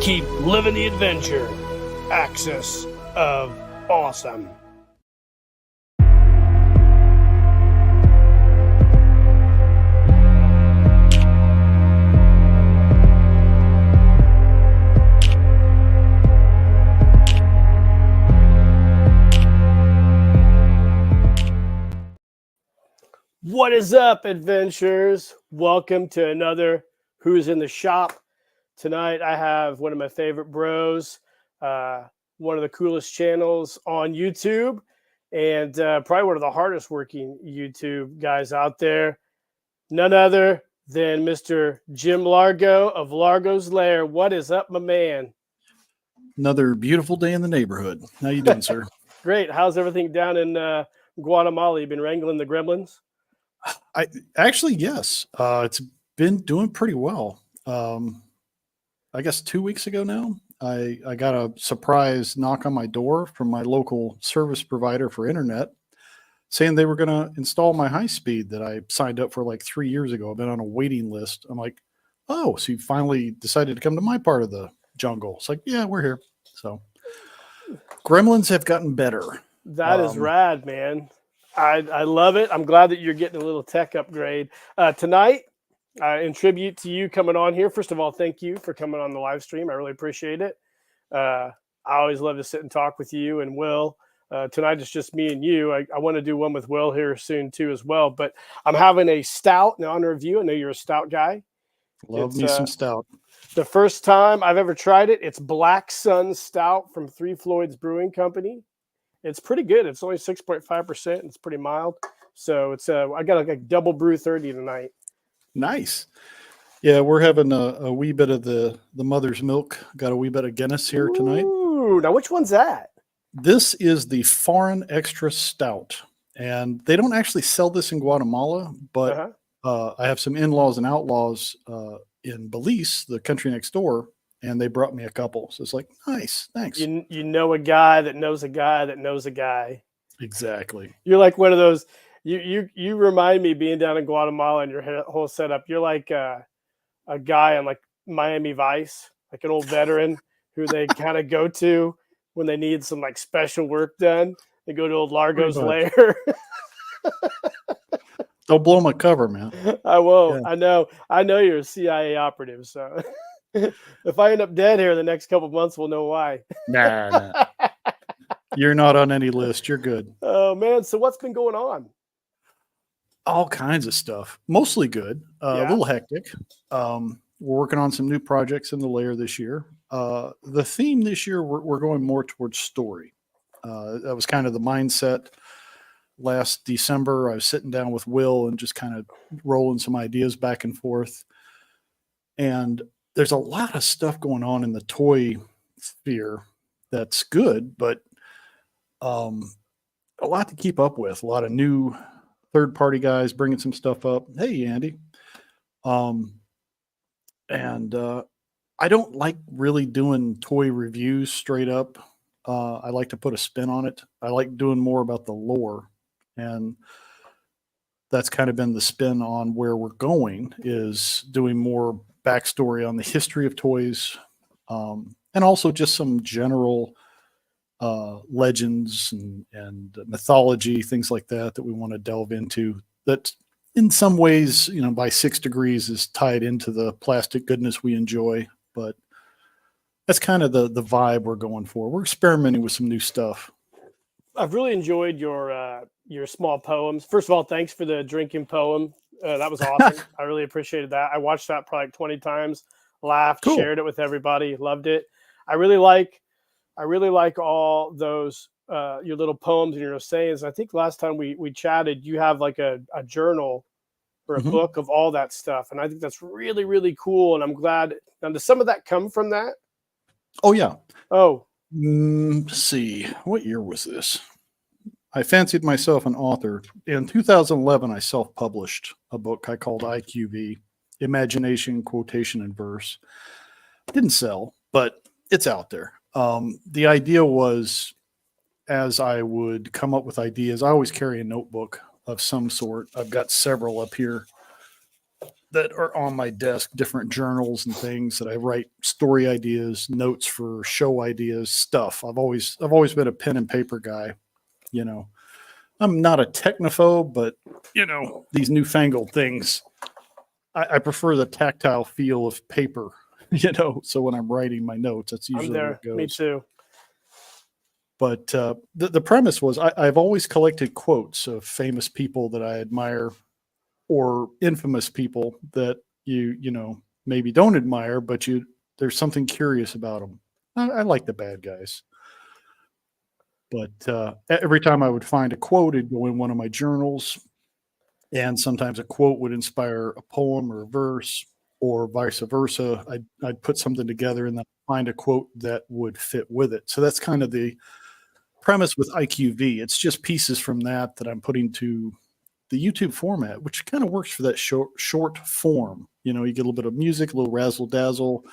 Keep living the adventure. Axis of Awesome. What is up, adventurers? Welcome to another Who's in the Shop. Tonight, I have one of my favorite bros, one of the coolest channels on YouTube, and probably one of the hardest working YouTube guys out there. None other than Mr. Jim Largo of Largo's Lair. What is up, my man? Another beautiful day in the neighborhood. How you doing, sir? Great. How's everything down in Guatemala? You been wrangling the gremlins? I actually, yes. It's been doing pretty well. I guess 2 weeks ago now, I got a surprise knock on my door from my local service provider for internet saying they were going to install my high speed that I signed up for like 3 years ago. I've been on a waiting list. I'm like, oh, so you finally decided to come to my part of the jungle. It's like, yeah, we're here. So gremlins have gotten better. That is rad, man. I love it. I'm glad that you're getting a little tech upgrade. Tonight, in tribute to you coming on here, first of all, thank you for coming on the live stream. I really appreciate it. I always love to sit and talk with you and Will. Tonight it's just me and you. I want to do one with Will here soon too as well. But I'm having a stout in honor of you. I know you're a stout guy. Love me some stout. The first time I've ever tried it, it's Black Sun Stout from Three Floyds Brewing Company. It's pretty good. It's only 6.5%. It's pretty mild. So it's I got like a double brew 30 tonight. Nice. Yeah, we're having a wee bit of the mother's milk. Got a wee bit of Guinness here tonight. Ooh, now which one's that? This is the Foreign Extra Stout. And they don't actually sell this in Guatemala, but I have some in-laws and outlaws in Belize, the country next door, and they brought me a couple. So it's like, nice, thanks. You know a guy that knows a guy that knows a guy. Exactly. You're like one of those. You remind me being down in Guatemala and your whole setup. You're like a guy on like Miami Vice, like an old veteran who they kind of go to when they need some like special work done. They go to old Largo's Lair. Don't blow my cover, man. I won't. Yeah. I know you're a CIA operative, so if I end up dead here in the next couple of months, we'll know why. Nah. You're not on any list. You're good. Oh man. So what's been going on? All kinds of stuff. Mostly good. A little hectic. We're working on some new projects in the lair this year. The theme this year, we're going more towards story. That was kind of the mindset. Last December, I was sitting down with Will and just kind of rolling some ideas back and forth. And there's a lot of stuff going on in the toy sphere that's good, but a lot to keep up with. A lot of new third-party guys bringing some stuff up. Hey, Andy. And I don't like really doing toy reviews straight up. I like to put a spin on it. I like doing more about the lore. And that's kind of been the spin on where we're going, is doing more backstory on the history of toys, and also just some general legends and mythology, things like that we want to delve into, that in some ways, by 6 degrees is tied into the plastic goodness we enjoy. But that's kind of the vibe we're going for. We're experimenting with some new stuff. I've really enjoyed your small poems. First of all, thanks for the drinking poem. That was awesome. I really appreciated that. I watched that probably like 20 times, laughed, shared it with everybody, loved it. I really like all those your little poems and your sayings. I think last time we chatted, you have like a journal or a book of all that stuff, and I think that's really, really cool. And I'm glad. Now, does some of that come from that? Oh yeah. Oh. Let's see, what year was this? I fancied myself an author. In 2011, I self-published a book I called IQV, Imagination, Quotation, and Verse. Didn't sell, but it's out there. The idea was, as I would come up with ideas, I always carry a notebook of some sort. I've got several up here. that are on my desk, different journals and things that I write story ideas, notes for show ideas, stuff. I've always been a pen and paper guy. You know, I'm not a technophobe, but you know, these newfangled things, I prefer the tactile feel of paper. You know, so when I'm writing my notes, that's I'm usually where there. it goes. Me too. But the premise was I've always collected quotes of famous people that I admire, or infamous people that you know maybe don't admire, but there's something curious about them. I like the bad guys, but every time I would find a quote, it'd go in one of my journals, and sometimes a quote would inspire a poem or a verse, or vice versa. I'd put something together and then find a quote that would fit with it. So that's kind of the premise with IQV. It's just pieces from that I'm putting to the YouTube format, which kind of works for that short form. You know, you get a little bit of music, a little razzle dazzle,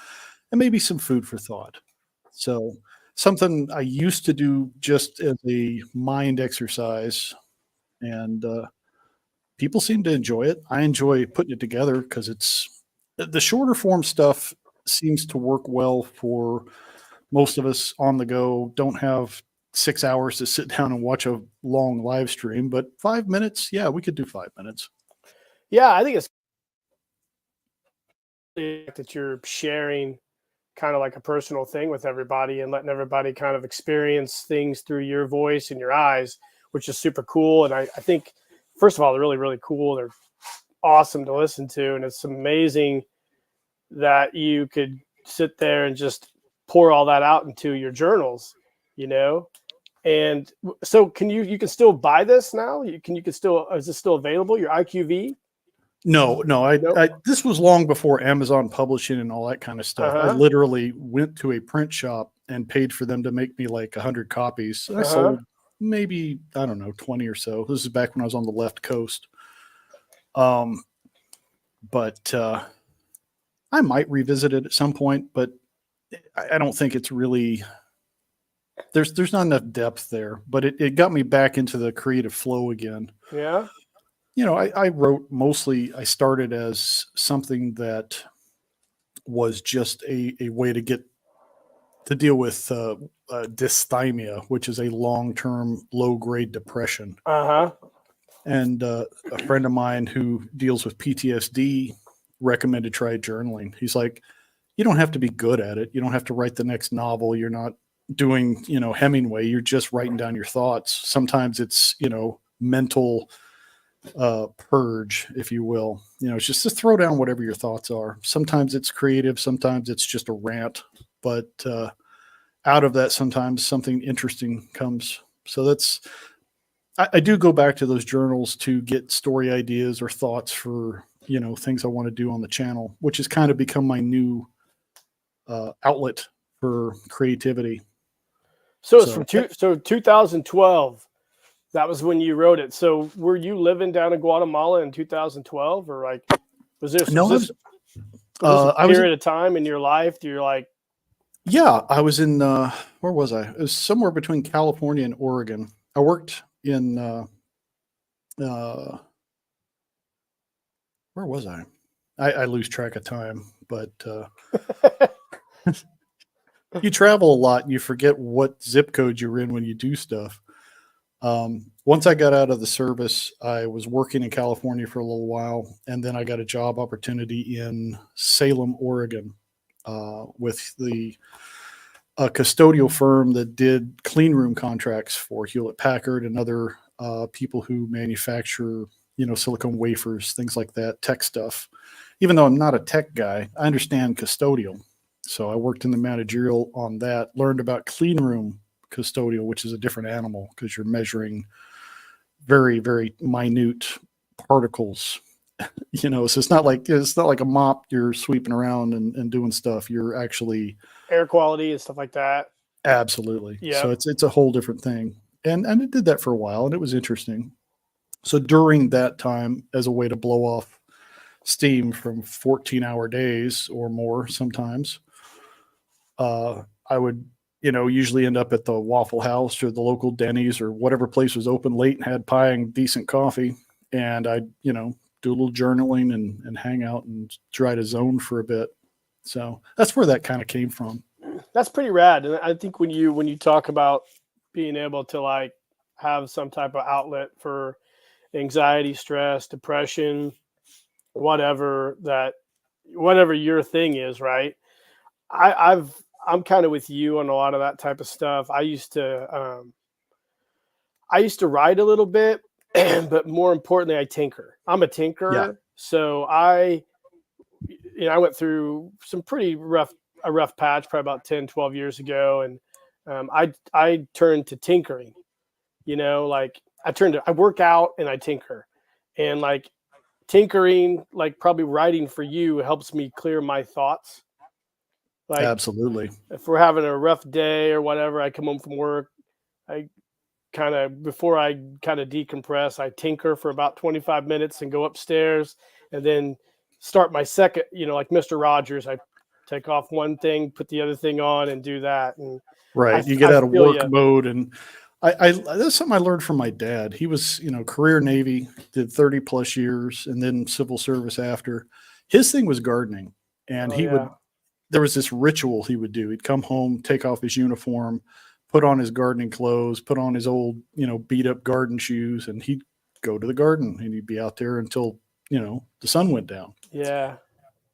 and maybe some food for thought. So something I used to do just as a mind exercise, and people seem to enjoy it. I enjoy putting it together because it's the shorter form stuff seems to work well for most of us on the go. Don't have 6 hours to sit down and watch a long live stream, but 5 minutes, yeah, we could do 5 minutes. Yeah, I think it's that you're sharing kind of like a personal thing with everybody and letting everybody kind of experience things through your voice and your eyes, which is super cool. And I think, first of all, they're really, really cool. They're awesome to listen to. And it's amazing that you could sit there and just pour all that out into your journals, you know? And so you can still buy this now? You can still, is this still available? Your IQV? No, Nope. this was long before Amazon publishing and all that kind of stuff. I literally went to a print shop and paid for them to make me like 100 copies. I sold maybe, I don't know, 20 or so. This is back when I was on the left coast. But I might revisit it at some point, but I don't think it's really, there's not enough depth there, but it got me back into the creative flow again. Yeah. You know, I wrote mostly, I started as something that was just a way to deal with dysthymia, which is a long-term low-grade depression. And a friend of mine who deals with PTSD recommended try journaling. He's like, you don't have to be good at it. You don't have to write the next novel. You're not doing, you know, Hemingway. You're just writing down your thoughts. Sometimes it's, you know, mental purge, if you will. You know, it's just to throw down whatever your thoughts are. Sometimes it's creative. Sometimes it's just a rant. But out of that, sometimes something interesting comes. So that's, I do go back to those journals to get story ideas or thoughts for, you know, things I want to do on the channel, which has kind of become my new outlet for creativity. So it's from 2012. That was when you wrote it. So were you living down in Guatemala in 2012, or like, was this a period of time in your life? You're like, yeah, I was in, where was I? It was somewhere between California and Oregon. I worked in, where was I? I lose track of time, but you travel a lot and you forget what zip code you're in when you do stuff. Once I got out of the service, I was working in California for a little while, and then I got a job opportunity in Salem, Oregon, with a custodial firm that did clean room contracts for Hewlett Packard and other people who manufacture, you know, silicone wafers, things like that, tech stuff. Even though I'm not a tech guy, I understand custodial. So I worked in the managerial on that, learned about clean room custodial, which is a different animal because you're measuring very, very minute particles. You know, so it's not like a mop you're sweeping around and doing stuff. You're actually air quality and stuff like that. Absolutely. Yeah. So it's a whole different thing. And it did that for a while, and it was interesting. So during that time, as a way to blow off steam from 14-hour days or more sometimes, I would, you know, usually end up at the Waffle House or the local Denny's or whatever place was open late and had pie and decent coffee. And I'd, you know, do a little journaling and hang out and try to zone for a bit. So that's where that kind of came from. That's pretty rad. And I think when you talk about being able to like have some type of outlet for anxiety, stress, depression, whatever your thing is, right? I'm kind of with you on a lot of that type of stuff. I used to write a little bit, but more importantly, I tinker. I'm a Yeah, tinkerer, so I went through some a rough patch probably about 10, 12 years ago, and I turned to tinkering. Like I work out and I tinker, and like tinkering, like probably writing for you helps me clear my thoughts. Like absolutely. if we're having a rough day or whatever, I come home from work, I before I kind of decompress, I tinker for about 25 minutes and go upstairs and then start my second, like Mr. Rogers. I take off one thing, put the other thing on and do that. And Right. You get I out of feel work you. mode. And I that's something I learned from my dad. He was, career Navy, did 30 plus years and then civil service after. His thing was gardening. And Oh yeah. there was this ritual he would do. He'd come home, take off his uniform, put on his gardening clothes, put on his old, beat up garden shoes, and he'd go to the garden and he'd be out there until, the sun went down. Yeah.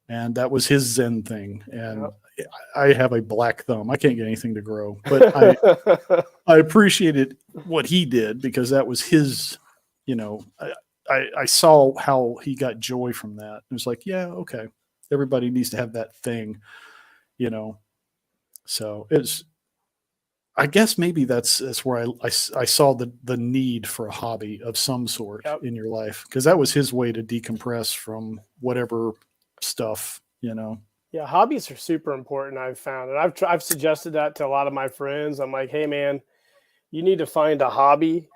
And that was his Zen thing. And Yep. I have a black thumb. I can't get anything to grow, but I appreciated what he did because that was his, I saw how he got joy from that. It was like, yeah, okay. Everybody needs to have that thing, you know? So I guess maybe that's where I saw the need for a hobby of some sort Yep. in your life. Cause that was his way to decompress from whatever stuff, Yeah, hobbies are super important. I've found, and I've suggested that to a lot of my friends. I'm like, hey man, you need to find a hobby.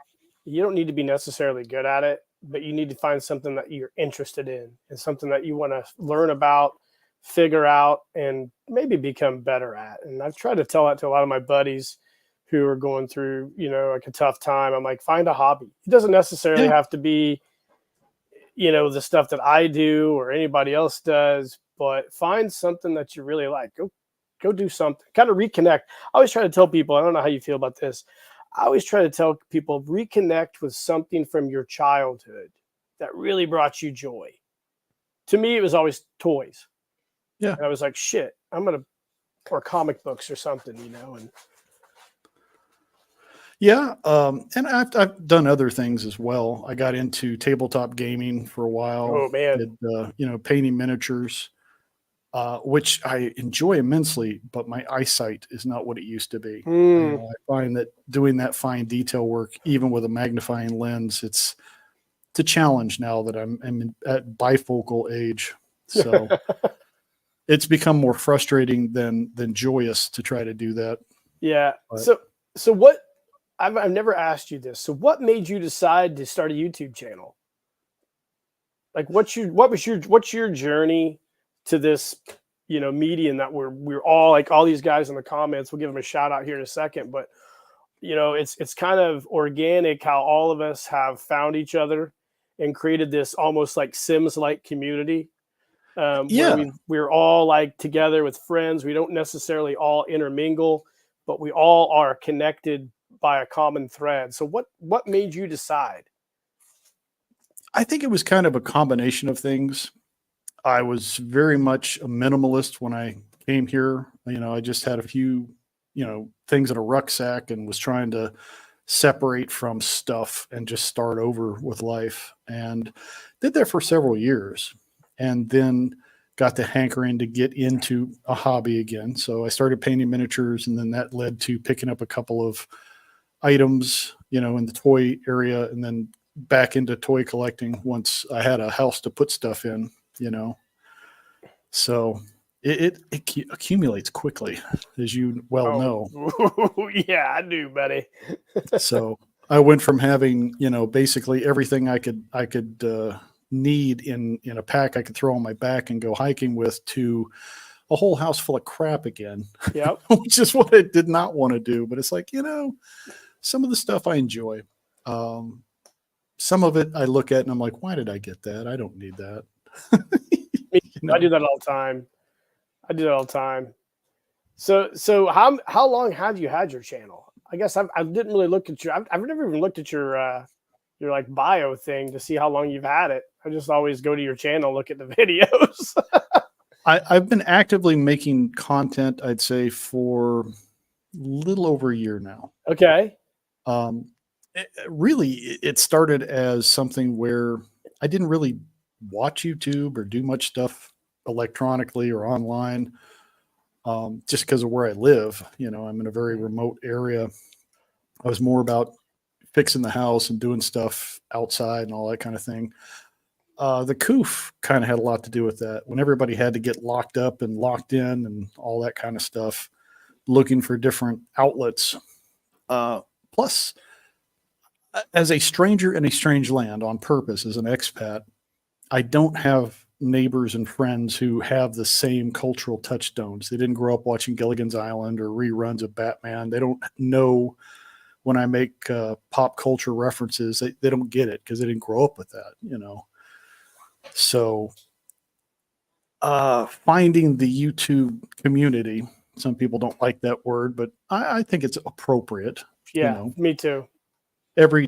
You don't need to be necessarily good at it, but you need to find something that you're interested in and something that you want to learn about, figure out, and maybe become better at. And I've tried to tell that to a lot of my buddies who are going through, like a tough time. I'm like, find a hobby. It doesn't necessarily Yeah. have to be, the stuff that I do or anybody else does, but find something that you really like. Go do something. Kind of reconnect. I always try to tell people, I don't know how you feel about this. I always try to tell people reconnect with something from your childhood that really brought you joy. To me, it was always toys. Yeah. And I was like, shit, or comic books or something, and Yeah, and I've done other things as well. I got into tabletop gaming for a while. oh man, Did painting miniatures, which I enjoy immensely, but my eyesight is not what it used to be. I find that doing that fine detail work, even with a magnifying lens, it's a challenge now that I'm at bifocal age. So it's become more frustrating than joyous to try to do that. yeah. But So what? I've never asked you this. So what made you decide to start a YouTube channel? Like what's your journey to this, medium that we're all like all these guys in the comments, we'll give them a shout out here in a second, but it's kind of organic how all of us have found each other and created this almost like Sims like community. yeah, Where we're all like together with friends. We don't necessarily all intermingle, but we all are connected by a common thread. So what made you decide? I think it was kind of a combination of things. I was very much a minimalist when I came here. I just had a few, things in a rucksack and was trying to separate from stuff and just start over with life. And did that for several years. And then got the hankering to get into a hobby again. So I started painting miniatures, and then that led to picking up a couple of items, in the toy area, and then back into toy collecting once I had a house to put stuff in, So it accumulates quickly, as you well know. Yeah, I do, buddy. So I went from having, basically everything I could need in a pack I could throw on my back and go hiking with, to a whole house full of crap again. Yep. Which is what I did not want to do. But it's like, some of the stuff I enjoy. some of it I look at and I'm like, why did I get that? I don't need that. I do that all the time. So how long have you had your channel? I guess I didn't really look at I've never even looked at your like bio thing to see how long you've had it. I just always go to your channel, look at the videos. I've been actively making content, I'd say, for a little over a year now. Okay. Really, it started as something where I didn't really watch YouTube or do much stuff electronically or online, just because of where I live. I'm in a very remote area. I was more about fixing the house and doing stuff outside and all that kind of thing. The coof kind of had a lot to do with that. When everybody had to get locked up and locked in and all that kind of stuff, looking for different outlets. Plus, as a stranger in a strange land on purpose, as an expat, I don't have neighbors and friends who have the same cultural touchstones. They didn't grow up watching Gilligan's Island or reruns of Batman. They don't know when I make pop culture references. They don't get it because they didn't grow up with that, So finding the YouTube community, some people don't like that word, but I think it's appropriate. Yeah, me too. Every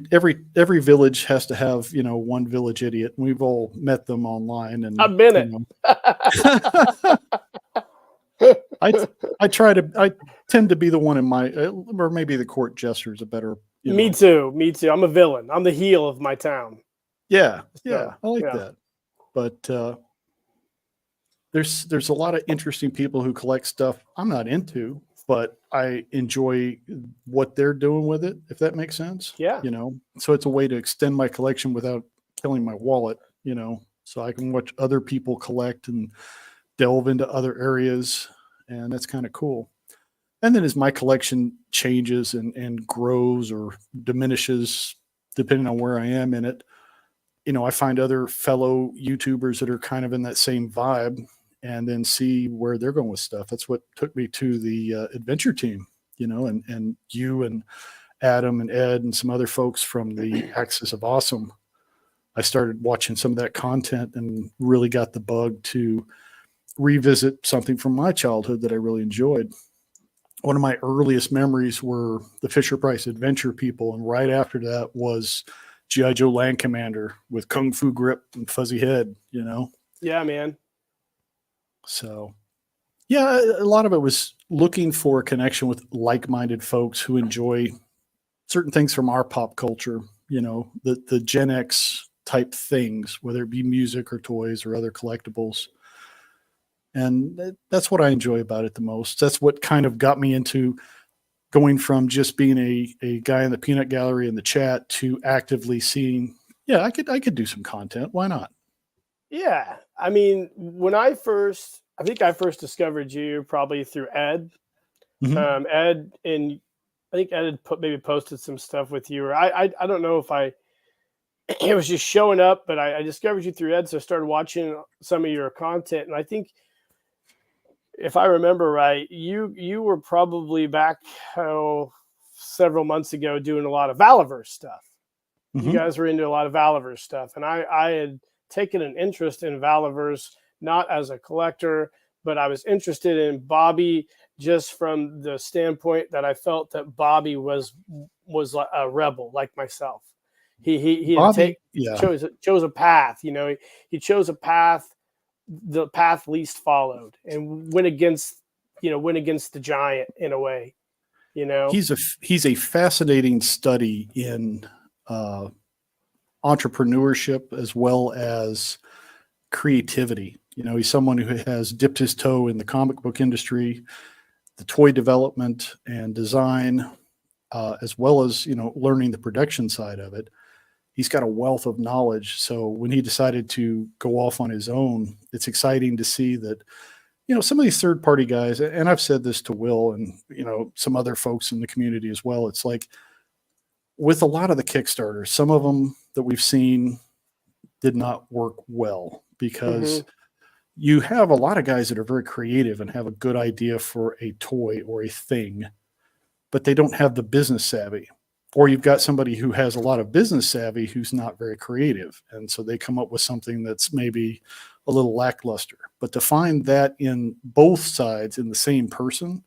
village has to have, one village idiot. We've all met them online, and I've been it. I tend to be the one in my, or maybe the court jester is a better. Me too. I'm a villain. I'm the heel of my town. Yeah. I like that. But there's a lot of interesting people who collect stuff I'm not into, but I enjoy what they're doing with it, if that makes sense. Yeah. So it's a way to extend my collection without killing my wallet, so I can watch other people collect and delve into other areas. And that's kind of cool. And then as my collection changes and grows or diminishes, depending on where I am in it, I find other fellow YouTubers that are kind of in that same vibe and then see where they're going with stuff. That's what took me to the adventure team, and you and Adam and Ed and some other folks from the Axis of Awesome. I started watching some of that content and really got the bug to revisit something from my childhood that I really enjoyed. One of my earliest memories were the Fisher-Price Adventure people, and right after that was G.I. Joe Land Commander with Kung Fu grip and fuzzy head, Yeah, man. So, yeah, a lot of it was looking for a connection with like-minded folks who enjoy certain things from our pop culture, the Gen X type things, whether it be music or toys or other collectibles. And that's what I enjoy about it the most. That's what kind of got me into going from just being a guy in the peanut gallery in the chat to actively seeing, yeah, I could do some content. Why not? Yeah. I mean, I think I first discovered you probably through Ed. Mm-hmm. Ed, and I think Ed had maybe posted some stuff with you, or I don't know if it was just showing up, but I discovered you through Ed. So I started watching some of your content. And I think, if I remember right, you were probably back several months ago doing a lot of Valaverse stuff. Mm-hmm. You guys were into a lot of Valaverse stuff. And I had taken an interest in Valaverse, not as a collector, but I was interested in Bobby just from the standpoint that I felt that Bobby was a rebel like myself. He chose a path. He chose a path, the path least followed, and went against the giant in a way. He's a fascinating study in entrepreneurship as well as creativity. He's someone who has dipped his toe in the comic book industry, the toy development and design, as well as, learning the production side of it. He's got a wealth of knowledge. So when he decided to go off on his own, it's exciting to see that, some of these third-party guys, and I've said this to Will and, some other folks in the community as well. It's like with a lot of the Kickstarters, some of them that we've seen did not work well because you have a lot of guys that are very creative and have a good idea for a toy or a thing, but they don't have the business savvy. Or you've got somebody who has a lot of business savvy who's not very creative. And so they come up with something that's maybe a little lackluster. But to find that in both sides in the same person,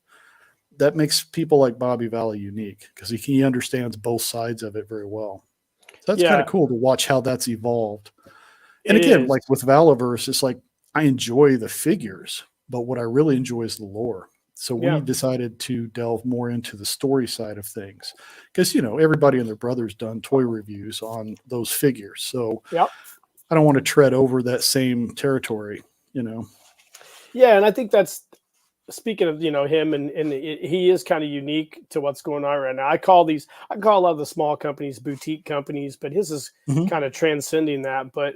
that makes people like Bobby Valley unique because he understands both sides of it very well. So that's kind of Yeah, cool to watch how that's evolved. And it again, is. like with Valaverse, it's like I enjoy the figures, but what I really enjoy is the lore. So we Yeah. decided to delve more into the story side of things because, everybody and their brother's done toy reviews on those figures. So Yep. I don't want to tread over that same territory, Yeah, and I think that's speaking of him, and he is kind of unique to what's going on right now. I call a lot of the small companies boutique companies, but his is Mhm. kind of transcending that. But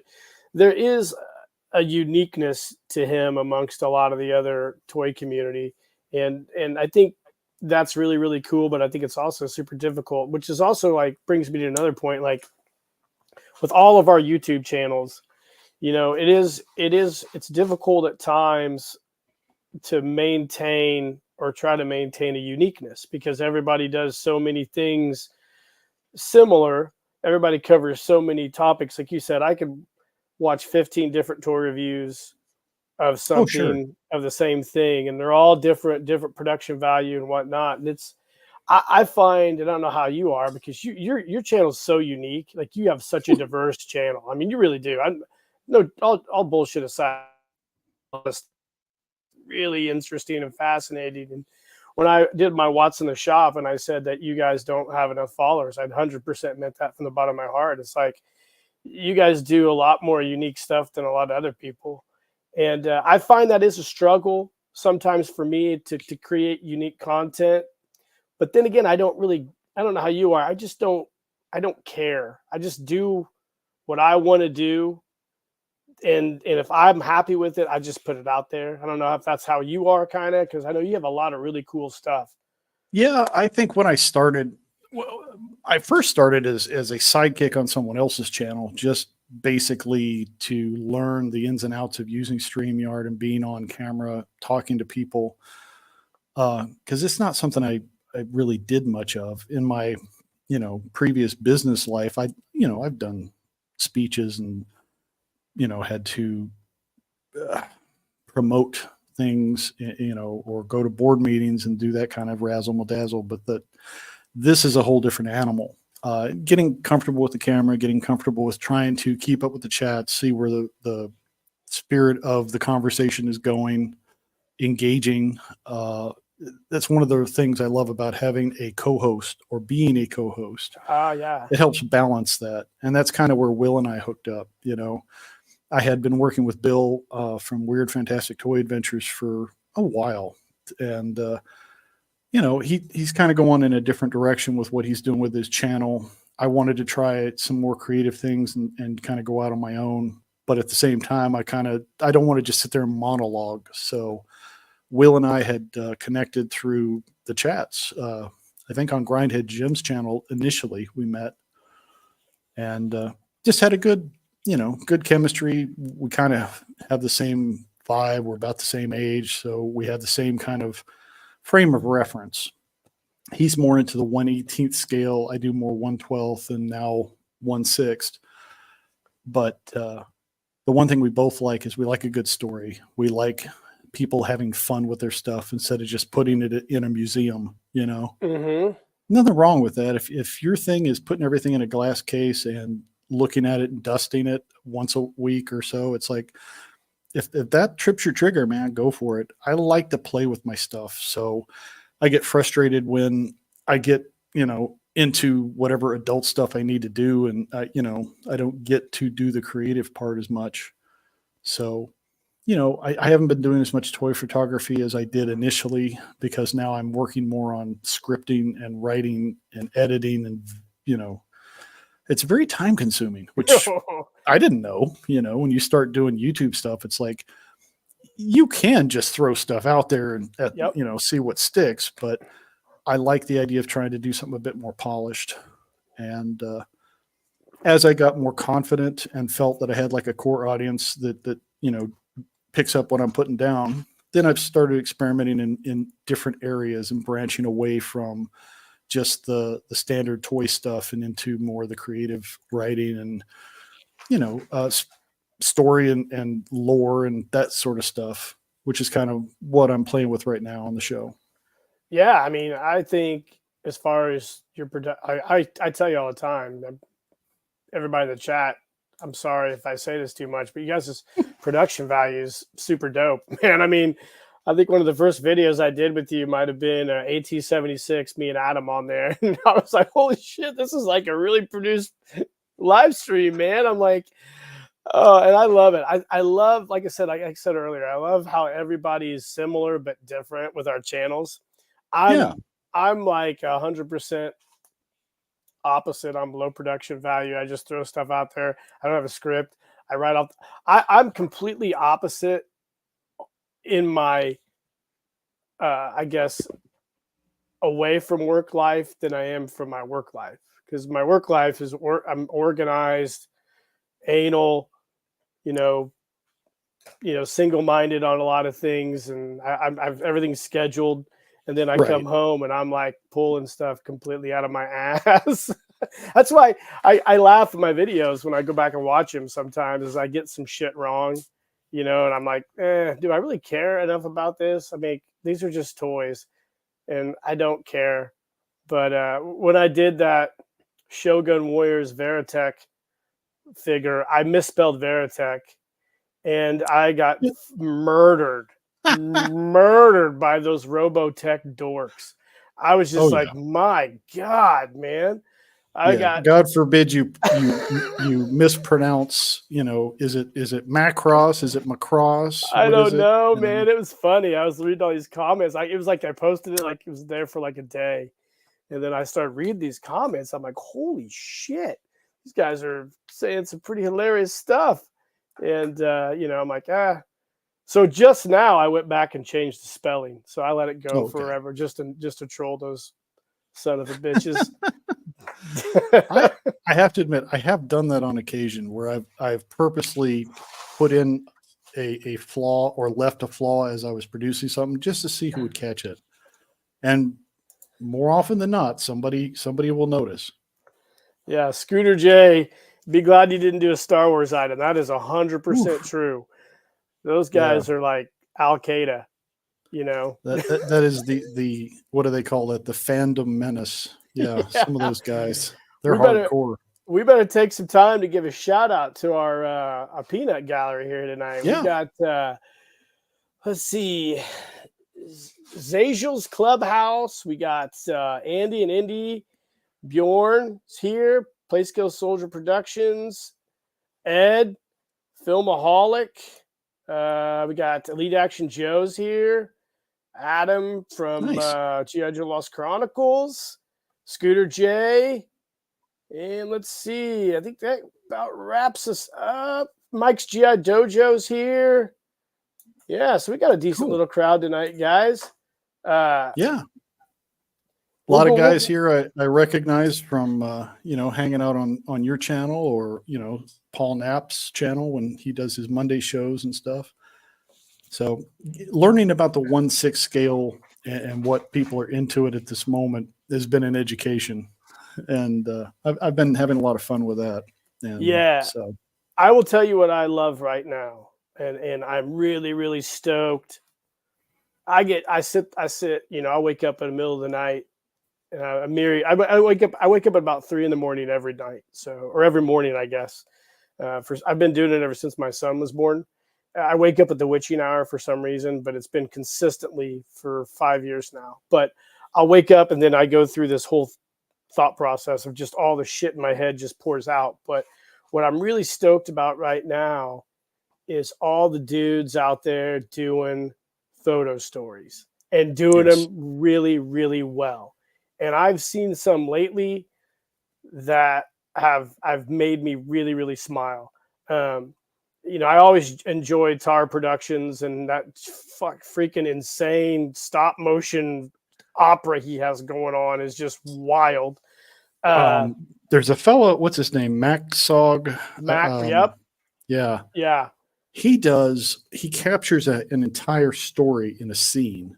there is a uniqueness to him amongst a lot of the other toy community, and I think that's really really cool. But I think it's also super difficult, which is also like brings me to another point. Like with all of our YouTube channels, it's difficult at times to maintain or try to maintain a uniqueness because everybody does so many things similar. Everybody covers so many topics. Like you said, I could watch 15 different toy reviews of Oh, sure. something of the same thing, and they're all different production value and whatnot. And I find, and I don't know how you are because your channel is so unique. Like you have such a diverse channel. I mean, you really do. I'm no all bullshit aside, really interesting and fascinating. And when I did my What's in the Shop and I said that you guys don't have enough followers, I 100% meant that from the bottom of my heart. It's like you guys do a lot more unique stuff than a lot of other people. And I find that is a struggle sometimes for me to create unique content. But then again, I don't know how you are. I don't care. I just do what I want to do, and if I'm happy with it, I just put it out there. I don't know if that's how you are, kind of, because I know you have a lot of really cool stuff. Yeah, I think when I started, well, I first started as a sidekick on someone else's channel, just basically to learn the ins and outs of using StreamYard and being on camera, talking to people. Because it's not something I really did much of in my, previous business life. I've done speeches and, had to uh, promote things, or go to board meetings and do that kind of razzle dazzle. But this is a whole different animal. Getting comfortable with the camera, getting comfortable with trying to keep up with the chat, see where the spirit of the conversation is going, engaging. That's one of the things I love about having a co-host or being a co-host. Ah, yeah. It helps balance that. And that's kind of where Will and I hooked up. I had been working with Bill from Weird Fantastic Toy Adventures for a while. And, he's kind of going in a different direction with what he's doing with his channel. I wanted to try some more creative things and kind of go out on my own. But at the same time, I don't want to just sit there and monologue. So Will and I had connected through the chats. I think on Grindhead Jim's channel initially we met and just had a good chemistry. We kind of have the same vibe. We're about the same age, so we have the same kind of frame of reference. He's more into the 1/18th scale. I do more 1/12th and now 1/6. But the one thing we both like is we like a good story. We like people having fun with their stuff instead of just putting it in a museum, Mm-hmm. Nothing wrong with that. If your thing is putting everything in a glass case and looking at it and dusting it once a week or so, it's like if that trips your trigger, man, go for it. I like to play with my stuff. So I get frustrated when I get, into whatever adult stuff I need to do. And I don't get to do the creative part as much. So, I haven't been doing as much toy photography as I did initially because now I'm working more on scripting and writing and editing and, it's very time consuming, which I didn't know, when you start doing YouTube stuff, it's like you can just throw stuff out there and, Yep. see what sticks. But I like the idea of trying to do something a bit more polished. And as I got more confident and felt that I had like a core audience that picks up what I'm putting down, then I've started experimenting in different areas and branching away from just the standard toy stuff and into more of the creative writing and, you know, story and lore and that sort of stuff, which is kind of what I'm playing with right now on the show. Yeah, I mean, I think as far as your I tell you all the time, everybody in the chat, I'm sorry if I say this too much, but you guys' production value is super dope, man. I mean, I think one of the first videos I did with you might have been AT76, me and Adam on there. And I was like, holy shit, this is like a really produced live stream, man. I'm like, oh, and I love it. I love, like I said earlier, I love how everybody is similar but different with our channels. I'm like 100% opposite. I'm low production value. I just throw stuff out there. I don't have a script. I write off. I'm completely opposite in my, I guess, away from work life than I am from my work life. Because my work life is I'm organized, anal, you know, single-minded on a lot of things, and I've everything's scheduled. And then I come home and I'm like pulling stuff completely out of my ass. That's why I laugh at my videos when I go back and watch them sometimes, as I get some shit wrong, you know, and I'm like, do I really care enough about this? I mean, these are just toys and I don't care. But when I did that Shogun Warriors Veritech figure, I misspelled Veritech and I got murdered by those Robotech dorks. I was just my God, man. God forbid you mispronounce, you know, is it Macross? Is it Macross? I don't know, man. It was funny. I was reading all these comments. It was like I posted it like it was there for like a day. And then I started reading these comments. I'm like, holy shit. These guys are saying some pretty hilarious stuff. And you know, I'm like, So just now I went back and changed the spelling. So I let it go forever just to troll those son of a bitches. I have to admit, I have done that on occasion where I've purposely put in a flaw or left a flaw as I was producing something just to see who would catch it. And more often than not, somebody will notice. Yeah, Scooter J, be glad you didn't do a Star Wars item. That is 100% true. Those guys are like Al Qaeda, you know. That is the what do they call it? The fandom menace. Yeah, some of those guys, they're hardcore. We better take some time to give a shout out to our peanut gallery here tonight. Yeah. We got let's see, Zagel's Clubhouse. We got Andy and Indy, Bjorn's here, Playskill Soldier Productions, Ed, Filmaholic. We got Elite Action Joe's here, Adam from G.I. Joe Lost Chronicles, Scooter J, and let's see, I think that about wraps us up. Mike's G.I. Dojo's here. Yeah, so we got a decent little crowd tonight, guys. Yeah. A lot of guys here I recognize from, you know, hanging out on your channel or, you know, Paul Knapp's channel when he does his Monday shows and stuff. So learning about the 1/6 scale and what people are into it at this moment has been an education. And I've been having a lot of fun with that. And, so I will tell you what I love right now. And I'm really, really stoked. I sit, you know, I wake up in the middle of the night. And I wake up at about 3 a.m. every night. Or every morning, I guess. I've been doing it ever since my son was born. I wake up at the witching hour for some reason, but it's been consistently for 5 years now. But I'll wake up and then I go through this whole thought process of just all the shit in my head just pours out. But what I'm really stoked about right now is all the dudes out there doing photo stories and doing them really, really well. And I've seen some lately that have made me really, really smile. You know, I always enjoyed Tar Productions and that freaking insane stop motion opera he has going on is just wild. There's a fellow, what's his name? Mac Sog. Yep. Yeah. Yeah. He captures an entire story in a scene.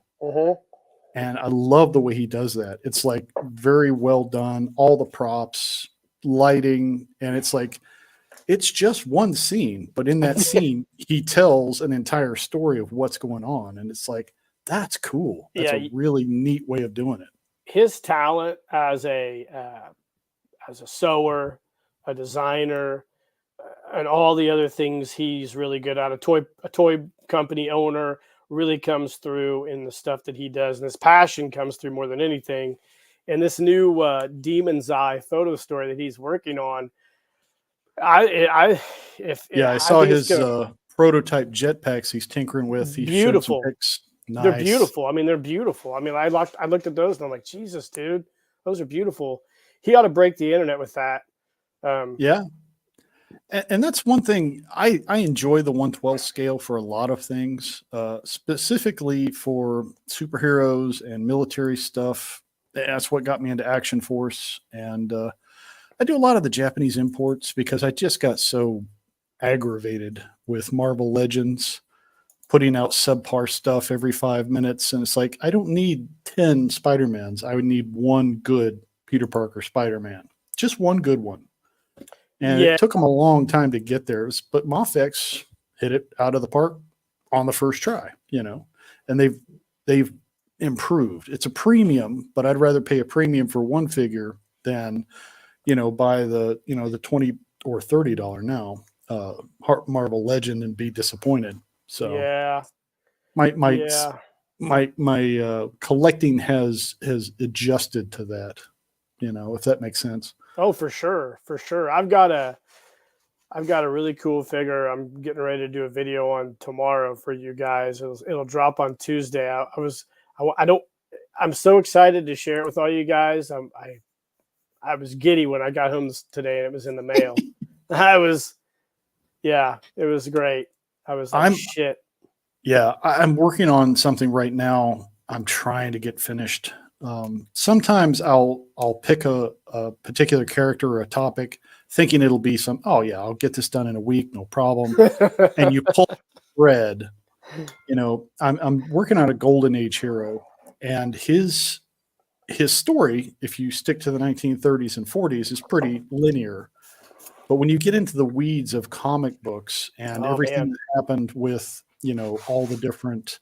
And I love the way he does that. It's like very well done, all the props, lighting, and it's like it's just one scene, but in that scene, he tells an entire story of what's going on. And it's like, that's cool. That's Yeah, a really neat way of doing it. his talent as a sewer, a designer, and all the other things he's really good at. A toy company owner really comes through in the stuff that he does, and his passion comes through more than anything. And this new Demon's Eye photo story that he's working on, I I saw think it's his gonna prototype jetpacks he's tinkering with. He showed some beautiful. pics. They're Nice. beautiful. I mean, they're beautiful. I mean, I looked at those and I'm like, Jesus, dude, those are beautiful. He ought to break the internet with that. Yeah. And that's one thing I enjoy the 112 scale for a lot of things, specifically for superheroes and military stuff. That's what got me into Action Force. And I do a lot of the Japanese imports because I just got so aggravated with Marvel Legends putting out subpar stuff every 5 minutes. And it's like, I don't need 10 Spider-Mans. I would need one good Peter Parker Spider-Man, just one good one. And Yeah, it took them a long time to get there, but Mafex hit it out of the park on the first try, and they've improved. It's a premium, but I'd rather pay a premium for one figure than, buy the 20 or $30 now Marvel Legend and be disappointed. So yeah, my my yeah. my collecting has adjusted to that, if that makes sense. Oh, for sure, for sure. I've got a really cool figure. I'm getting ready to do a video on tomorrow for you guys. It'll drop on Tuesday. I don't. I'm so excited to share it with all you guys. I was giddy when I got home today and it was in the mail. It was great. I was like, shit. Yeah, I'm working on something right now. I'm trying to get finished. Sometimes I'll pick a particular character or a topic, thinking it'll be oh yeah, I'll get this done in a week, no problem. And you pull thread. I'm working on a Golden Age hero, and his story, if you stick to the 1930s and 40s, is pretty linear. But when you get into the weeds of comic books and everything that happened with all the different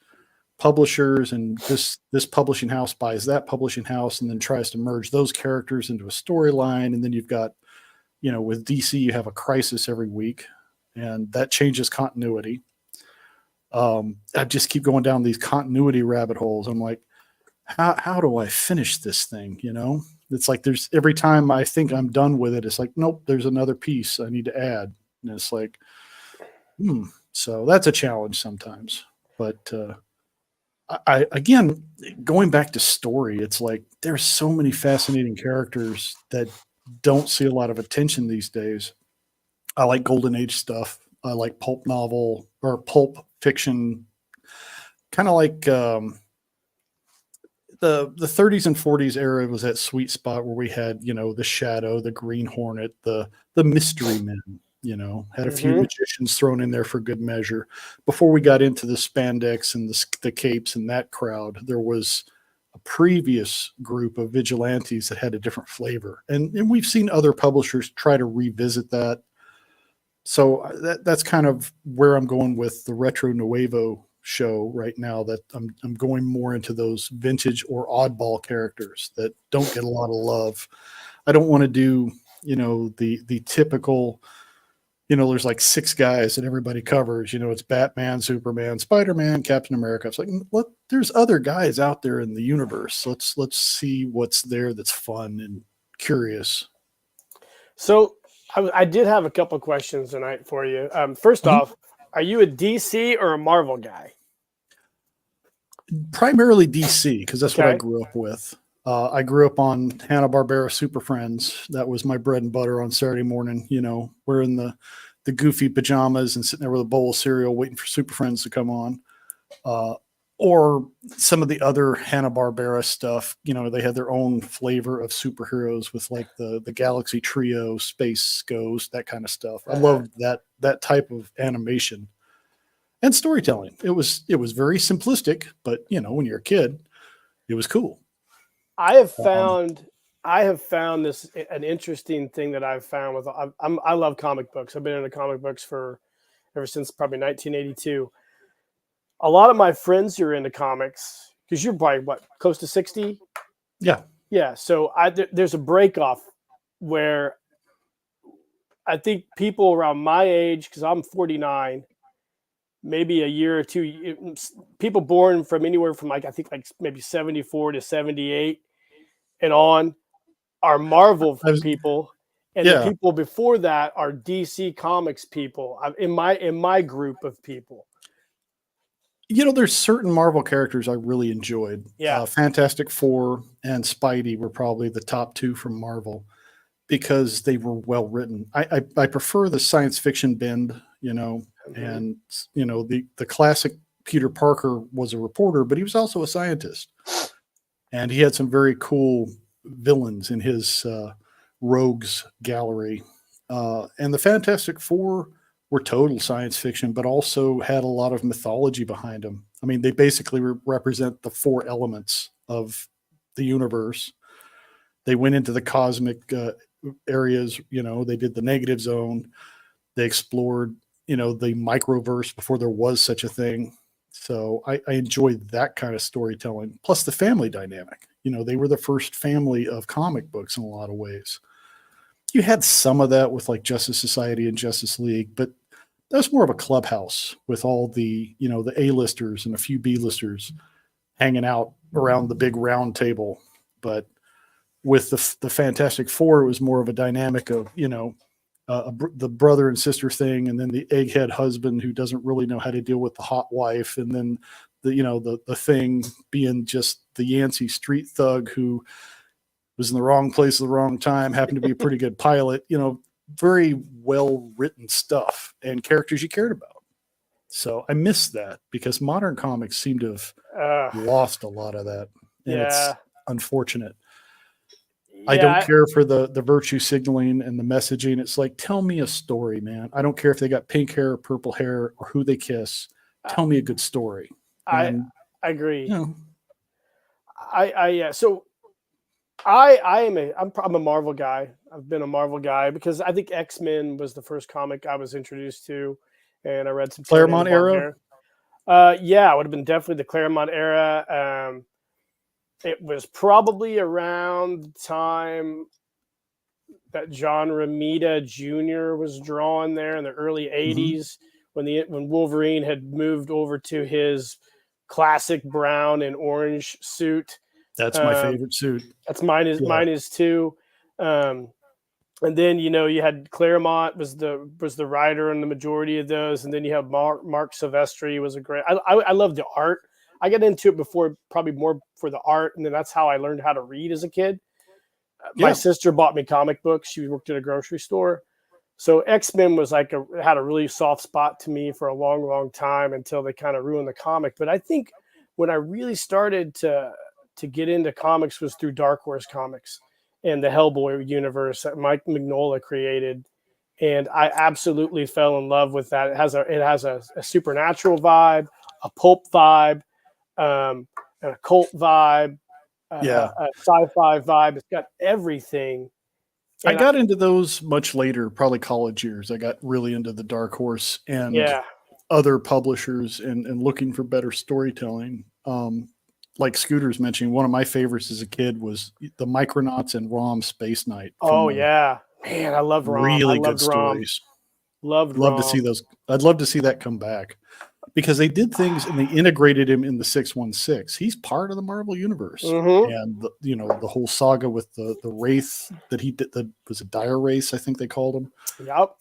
publishers, and this publishing house buys that publishing house and then tries to merge those characters into a storyline, and then you've got with DC you have a crisis every week and that changes continuity. I just keep going down these continuity rabbit holes. I'm like, how do I finish this thing? It's like there's every time I think I'm done with it, it's like, nope, there's another piece I need to add, and it's like so that's a challenge sometimes. But I again, going back to story, it's like there's so many fascinating characters that don't see a lot of attention these days. I like Golden Age stuff. I like pulp novel or pulp fiction, kind of like the 30s and 40s era was that sweet spot where we had the Shadow, the Green Hornet, the Mystery Men. Had a few magicians thrown in there for good measure. Before we got into the spandex and the capes and that crowd, there was a previous group of vigilantes that had a different flavor. And we've seen other publishers try to revisit that. So that's kind of where I'm going with the Retro Nuevo show right now, that I'm going more into those vintage or oddball characters that don't get a lot of love. I don't want to do, the typical, there's like 6 guys that everybody covers. It's Batman, Superman, Spider-Man, Captain America. It's like, look, there's other guys out there in the universe. Let's see what's there that's fun and curious. So I did have a couple questions tonight for you. First off, are you a DC or a Marvel guy? Primarily DC, because that's what I grew up with. I grew up on Hanna-Barbera Super Friends. That was my bread and butter on Saturday morning. Wearing the goofy pajamas and sitting there with a bowl of cereal waiting for Super Friends to come on. Or some of the other Hanna-Barbera stuff. They had their own flavor of superheroes with like the Galaxy Trio, Space Ghost, that kind of stuff. I loved that type of animation and storytelling. It was very simplistic, but when you're a kid, it was cool. I have Um, found this an interesting thing that I've found with I love comic books. I've been into comic books for ever since probably 1982. A lot of my friends who are into comics, because you're probably what, close to 60? yeah, Yeah. So there's a break off where I think people around my age, because I'm 49, maybe a year or two, people born from anywhere from like I think like maybe 74 to 78 and on are Marvel I was, people, and the yeah. people before that are DC Comics people. In my group of people. There's certain Marvel characters I really enjoyed. Yeah. Fantastic Four and Spidey were probably the top two from Marvel because they were well written. I prefer the science fiction bend, Mhm. and the classic Peter Parker was a reporter, but he was also a scientist, and he had some very cool villains in his rogues gallery. And the Fantastic Four were total science fiction, but also had a lot of mythology behind them. I mean, they basically represent the four elements of the universe. They went into the cosmic areas. They did the negative zone. They explored, the microverse before there was such a thing. So I enjoyed that kind of storytelling. Plus the family dynamic. They were the first family of comic books in a lot of ways. You had some of that with like Justice Society and Justice League, but that's more of a clubhouse with all the A-listers and a few B-listers hanging out around the big round table. But with the Fantastic Four, it was more of a dynamic of, the brother and sister thing, and then the egghead husband who doesn't really know how to deal with the hot wife, and then the thing being just the Yancey street thug who was in the wrong place at the wrong time, happened to be a pretty good pilot, very well written stuff and characters you cared about. So I miss that because modern comics seem to have Uh, lost a lot of that. And it's yeah. unfortunate. I don't Yeah. care for the virtue signaling and the messaging. It's like, tell me a story, man. I don't care if they got pink hair or purple hair or who they kiss. I, Tell me a good story. I And, I you agree. know, Yeah. So I'm a Marvel guy. I've been a Marvel guy because I think X-Men was the first comic I was introduced to, and I read some Conan the Claremont era. Barbarian. Yeah, it would have been definitely the Claremont era. It was probably around the time that John Romita Jr. was drawn there in the early Mhm. '80s when Wolverine had moved over to his classic brown and orange suit. That's my Um, favorite suit. that's mine is Yeah. mine is too. Um, and then you had Claremont was the writer on the majority of those, and then you have Mark Silvestri was a great. I love the art. I got into it before, probably more for the art, and then that's how I learned how to read as a kid. My Yeah. sister bought me comic books. She worked at a grocery store, so X-Men was had a really soft spot to me for a long, long time until they kind of ruined the comic. But I think when I really started to get into comics was through Dark Horse Comics and the Hellboy universe that Mike Mignola created, and I absolutely fell in love with that. It has a supernatural vibe, a pulp vibe, an occult vibe, Yeah. a sci-fi vibe. It's got everything, I and got into those much later, probably college years. I got really into the Dark Horse and yeah. other publishers and looking for better storytelling. Like Scooter's mentioning, one of my favorites as a kid was the Micronauts and Rom Space Knight from Oh the yeah, man, I love Rom. I really good loved Rom. stories. Loved Love to see Rom. those. I'd love to see that come back because they did things and they integrated him in the 616. He's part of the Marvel universe. Mm-hmm. And the whole saga with the wraith that he did, that was a dire race, I think they called him. Yep.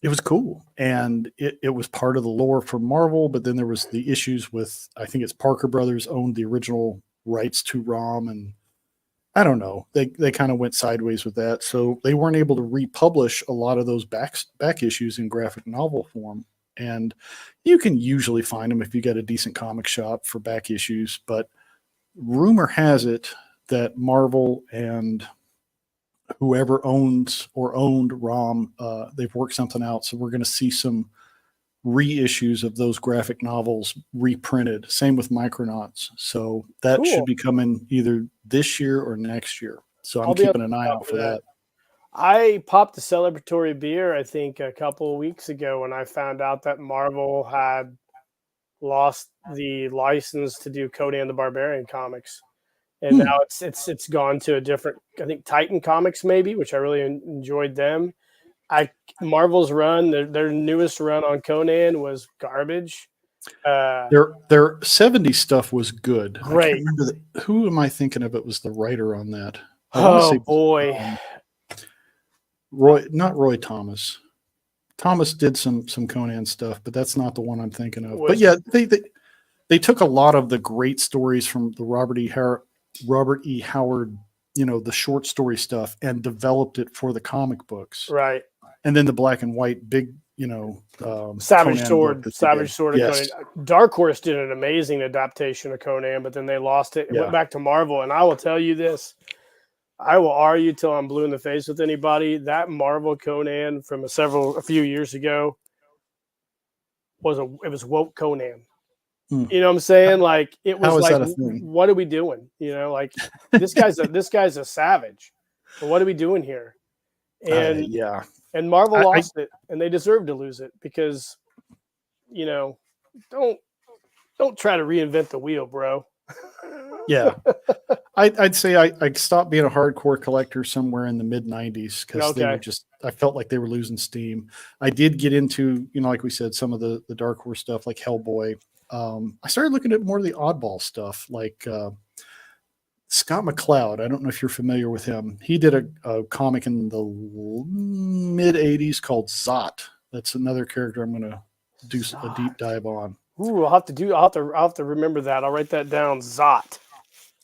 It was cool, and it was part of the lore for Marvel. But then there was the issues with, I think it's Parker Brothers owned the original rights to Rom, and I don't know, they kind of went sideways with that, so they weren't able to republish a lot of those back issues in graphic novel form. And you can usually find them if you got a decent comic shop for back issues, but rumor has it that Marvel and whoever owns or owned ROM, they've worked something out. So we're going to see some reissues of those graphic novels reprinted. Same with Micronauts. So that should Cool. be coming either this year or next year. So I'm I'll be on keeping an eye top out of for that. I popped a celebratory beer, I think, a couple of weeks ago when I found out that Marvel had lost the license to do Conan the Barbarian comics, and now it's gone to a different, I think, Titan Comics maybe, which I really enjoyed them. Marvel's run, their newest run on Conan was garbage. Their 70s stuff was good. I can't Great. remember who am I thinking of? It was the writer on that. I want to Oh say boy. not Roy Thomas. Thomas did some Conan stuff, but that's not the one I'm thinking of. But yeah, they took a lot of the great stories from the Robert E. Howard, the short story stuff, and developed it for the comic books. Right. And then the black and white big, Savage Conan Sword, book Savage Sword of yes. Conan. Dark Horse did an amazing adaptation of Conan, but then they lost it. It went back to Marvel, and I will tell you this. I will argue till I'm blue in the face with anybody. That Marvel Conan from a few years ago it was woke Conan. You know what I'm saying? Like it was like, what are we doing? Like this guy's a savage. But what are we doing here? And and Marvel lost it, and they deserve to lose it because, don't try to reinvent the wheel, bro. Yeah. I'd say I stopped being a hardcore collector somewhere in the mid 90s because they were I felt like they were losing steam. I did get into, like we said, some of the Dark Horse stuff like Hellboy. I started looking at more of the oddball stuff like Scott McCloud. I don't know if you're familiar with him. He did a comic in the mid 80s called Zot. That's another character I'm going to do a deep dive on. Ooh, I'll have to remember that. I'll write that down. Zot.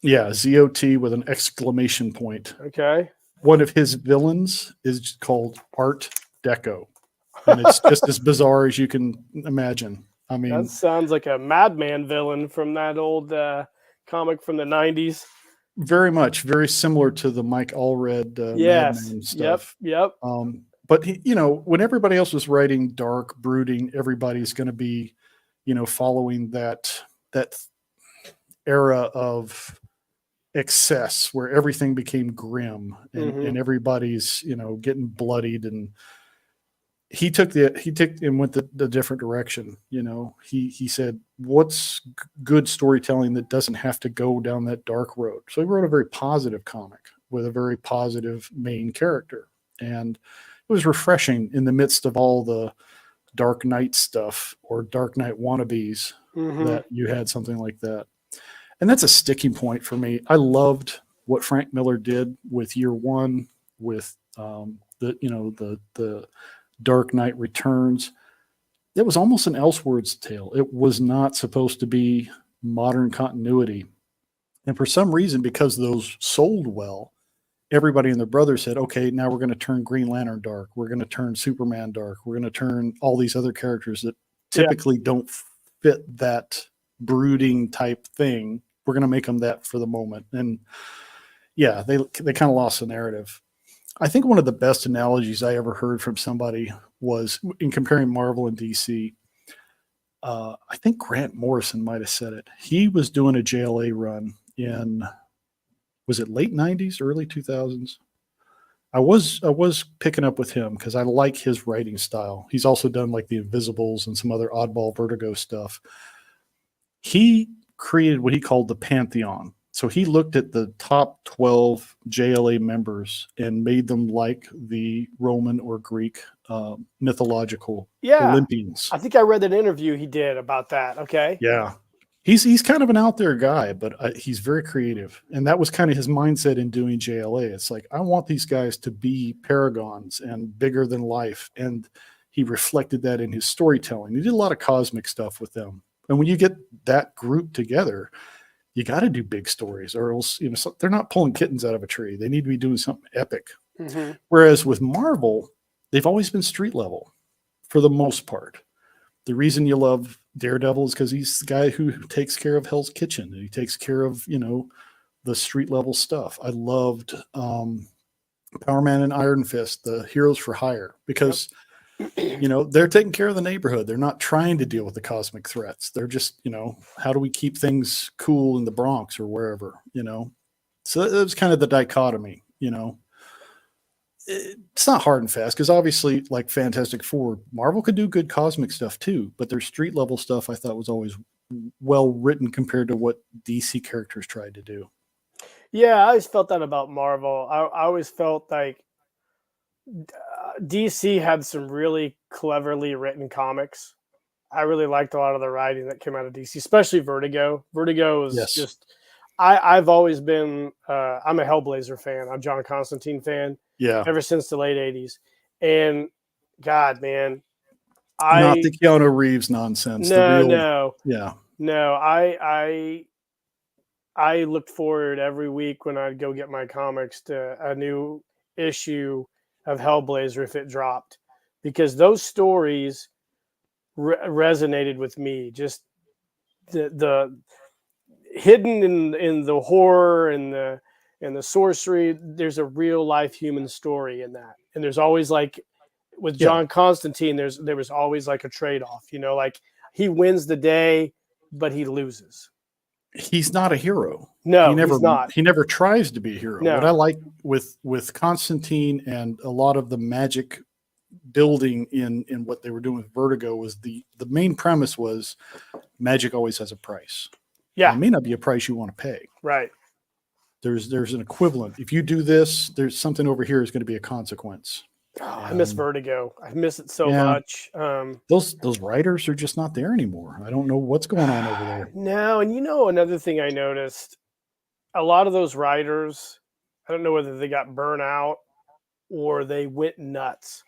Yeah, ZOT with an exclamation point. Okay. One of his villains is called Art Deco, and it's just as bizarre as you can imagine. I mean, that sounds like a Madman villain from that old comic from the 90s. Very much, very similar to the Mike Allred Madman stuff. Yep. But when everybody else was writing dark, brooding, everybody's going to be, following that era of excess where everything became grim and everybody's getting bloodied, and he took and went the different direction. He said, what's good storytelling that doesn't have to go down that dark road? So he wrote a very positive comic with a very positive main character, and it was refreshing in the midst of all the Dark Knight stuff or Dark Knight wannabes that you had something like that. And that's a sticking point for me. I loved what Frank Miller did with Year One, with the Dark Knight Returns. It was almost an Elseworlds tale. It was not supposed to be modern continuity. And for some reason, because those sold well, everybody and their brother said, okay, now we're going to turn Green Lantern dark. We're going to turn Superman dark. We're going to turn all these other characters that typically don't fit that brooding type thing. We're going to make them that for the moment. And yeah, they kind of lost the narrative. I think one of the best analogies I ever heard from somebody was in comparing Marvel and DC. I think Grant Morrison might have said it. He was doing a JLA run in, was it late 90s, early 2000s? I was picking up with him because I like his writing style. He's also done like the Invisibles and some other oddball Vertigo stuff. He created what he called the Pantheon. So he looked at the top 12 JLA members and made them like the Roman or Greek mythological Olympians. I think I read an interview he did about that. Okay. Yeah. He's kind of an out there guy, but he's very creative. And that was kind of his mindset in doing JLA. It's like, I want these guys to be paragons and bigger than life. And he reflected that in his storytelling. He did a lot of cosmic stuff with them. And when you get that group together, you got to do big stories, or else they're not pulling kittens out of a tree. They need to be doing something epic. Whereas with Marvel, they've always been street level for the most part. The reason you love Daredevil is because he's the guy who takes care of Hell's Kitchen, and he takes care of the street level stuff. I loved Power Man and Iron Fist, the Heroes for Hire, because They're taking care of the neighborhood. They're not trying to deal with the cosmic threats. They're just, how do we keep things cool in the Bronx or wherever, So it was kind of the dichotomy, It's not hard and fast because obviously, like Fantastic Four, Marvel could do good cosmic stuff too, but their street level stuff I thought was always well written compared to what DC characters tried to do. Yeah, I always felt that about Marvel. I always felt like DC had some really cleverly written comics. I really liked a lot of the writing that came out of DC, especially Vertigo. Vertigo is Yes. just. I've always been. I'm a Hellblazer fan. I'm a John Constantine fan. Yeah. Ever since the late '80s, and God, man, not the Keanu Reeves nonsense. No. Yeah. No, I looked forward every week when I'd go get my comics to a new issue of Hellblazer if it dropped, because those stories resonated with me. Just the hidden in the horror and the sorcery. There's a real life human story in that, and there's always like with John Constantine. There was always like a trade off. Like he wins the day, but he loses. He's not a hero. No, he's not. He never tries to be a hero. No. What I like with Constantine and a lot of the magic building in what they were doing with Vertigo was the main premise was magic always has a price. Yeah. It may not be a price you want to pay. Right. There's an equivalent. If you do this, there's something over here is going to be a consequence. Oh, I miss Vertigo. I miss it so much. Those writers are just not there anymore. I don't know what's going on over there. No, and another thing I noticed, a lot of those writers, I don't know whether they got burnt out or they went nuts.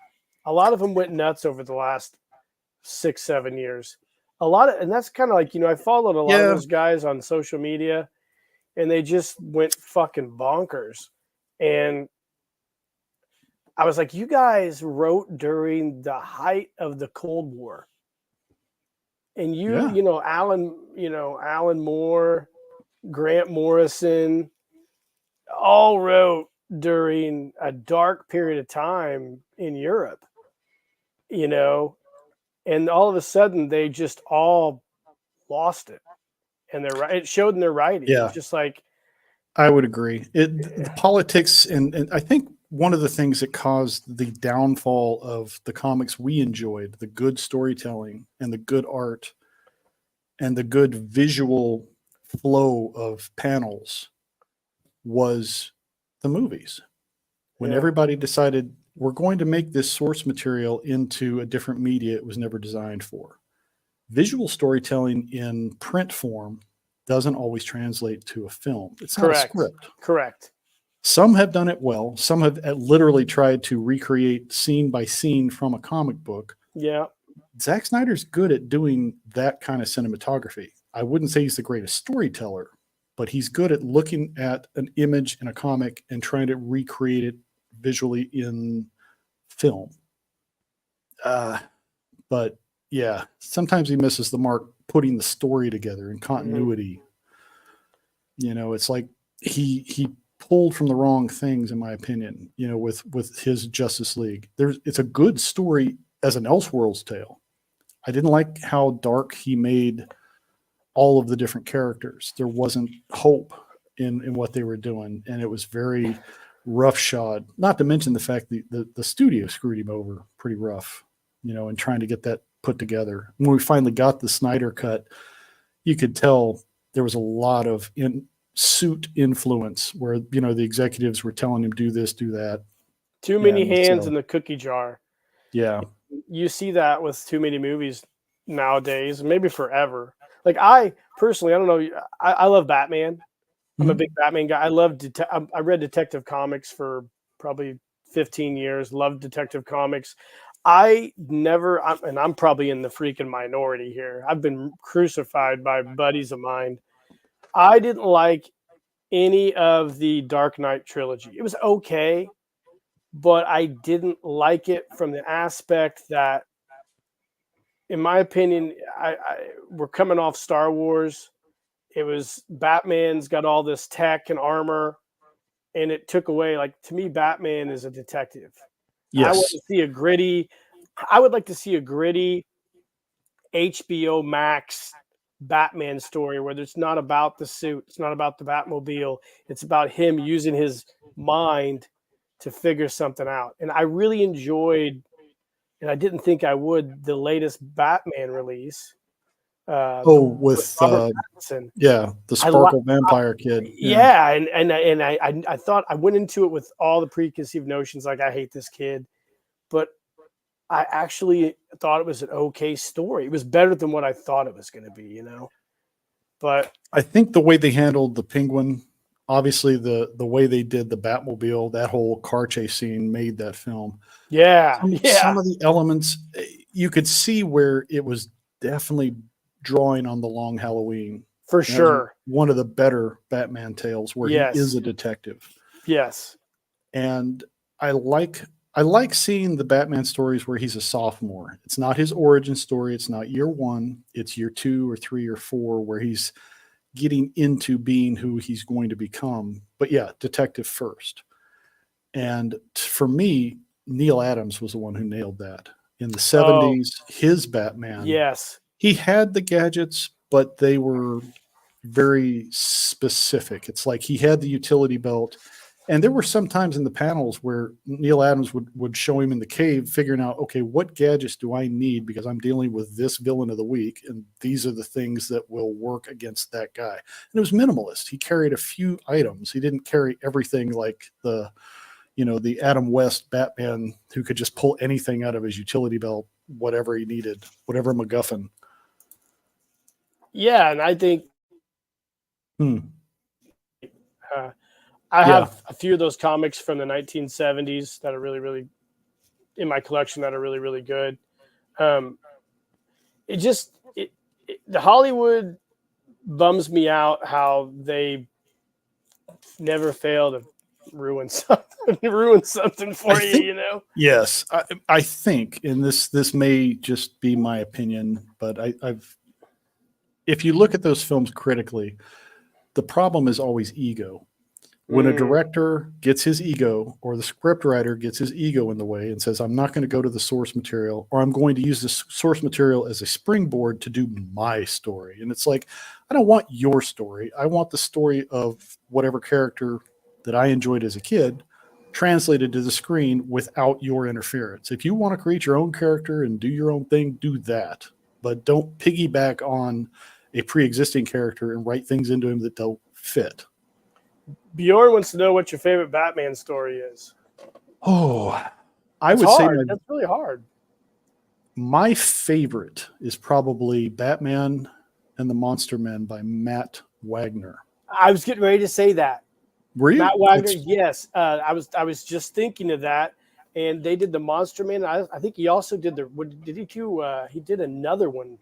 A lot of them went nuts over the last 6-7 years. And that's kind of like, I followed a lot of those guys on social media, and they just went fucking bonkers. And I was like, you guys wrote during the height of the Cold War. And Alan Moore, Grant Morrison, all wrote during a dark period of time in Europe, and all of a sudden they just all lost it. And it showed in their writing. Yeah. It's just like, I would agree. The politics, and I think one of the things that caused the downfall of the comics we enjoyed, the good storytelling and the good art and the good visual flow of panels, was the movies. When everybody decided we're going to make this source material into a different media it was never designed for. Visual storytelling in print form doesn't always translate to a film. It's not a script. Correct. Some have done it well. Some have literally tried to recreate scene by scene from a comic book. Yeah. Zack Snyder's good at doing that kind of cinematography. I wouldn't say he's the greatest storyteller, but he's good at looking at an image in a comic and trying to recreate it visually in film. But yeah, sometimes he misses the mark putting the story together and continuity. Mm-hmm. It's like he pulled from the wrong things, in my opinion, with his Justice League. It's a good story as an Elseworlds tale. I didn't like how dark he made all of the different characters. There wasn't hope in what they were doing, and it was very roughshod. Not to mention the fact that the studio screwed him over pretty rough, in trying to get that put together. When we finally got the Snyder cut, you could tell there was a lot of suit influence where, the executives were telling him, do this, do that. Too many hands in the cookie jar. Yeah. You see that with too many movies nowadays, maybe forever. Like I personally, I don't know. I love Batman. I'm a big Batman guy. I read Detective Comics for probably 15 years. Loved Detective Comics. And I'm probably in the freaking minority here. I've been crucified by buddies of mine. I didn't like any of the Dark Knight trilogy. It was okay, but I didn't like it from the aspect that, in my opinion, we're coming off Star Wars. It was Batman's got all this tech and armor, and it took away, to me, Batman is a detective. Yes. I want to see a gritty, I would like to see a gritty HBO Max Batman story where it's not about the suit, it's not about the Batmobile, it's about him using his mind to figure something out. And I really enjoyed, and I didn't think I would, the latest Batman release. Oh, With with Robert Pattinson. yeah, the I lo- Sparkle Vampire Kid. yeah, and I thought I went into it with all the preconceived notions, like I hate this kid, but I actually thought it was an okay story. It was better than what I thought it was going to be, But I think the way they handled the Penguin, obviously the way they did the Batmobile, that whole car chase scene made that film. yeah, Some of the elements you could see where it was definitely drawing on the Long Halloween. for That was sure. one of the better Batman tales where Yes. he is a detective. Yes. And I like seeing the Batman stories where he's a sophomore. It's not his origin story. It's not year one. It's year 2 or 3 or 4 where he's getting into being who he's going to become. But yeah, detective first. And for me, Neil Adams was the one who nailed that. In the 70s, his Batman, Yes. he had the gadgets, but they were very specific. It's like he had the utility belt. And there were some times in the panels where Neil Adams would show him in the cave figuring out, okay, what gadgets do I need because I'm dealing with this villain of the week, and these are the things that will work against that guy. And it was minimalist. He carried a few items. He didn't carry everything like the Adam West Batman who could just pull anything out of his utility belt, whatever he needed, whatever MacGuffin. Yeah, and I think Hmm. I have a few of those comics from the 1970s that are really, really in my collection that are really, really good. The Hollywood bums me out how they never fail to ruin something for you. Yes, I think, and this may just be my opinion, but if you look at those films critically, the problem is always ego. When a director gets his ego or the scriptwriter gets his ego in the way and says, I'm not going to go to the source material, or I'm going to use the source material as a springboard to do my story. And it's like, I don't want your story. I want the story of whatever character that I enjoyed as a kid translated to the screen without your interference. If you want to create your own character and do your own thing, do that. But don't piggyback on a pre-existing character and write things into him that don't fit. Bjorn wants to know what your favorite Batman story is. Oh, I It's would hard. say That's really hard. my favorite is probably Batman and the Monster Men by Matt Wagner. I was getting ready to say that. Were you? Matt Wagner, yes. I was just thinking of that. And they did the Monster Man. I think he also did did he do? He did another one.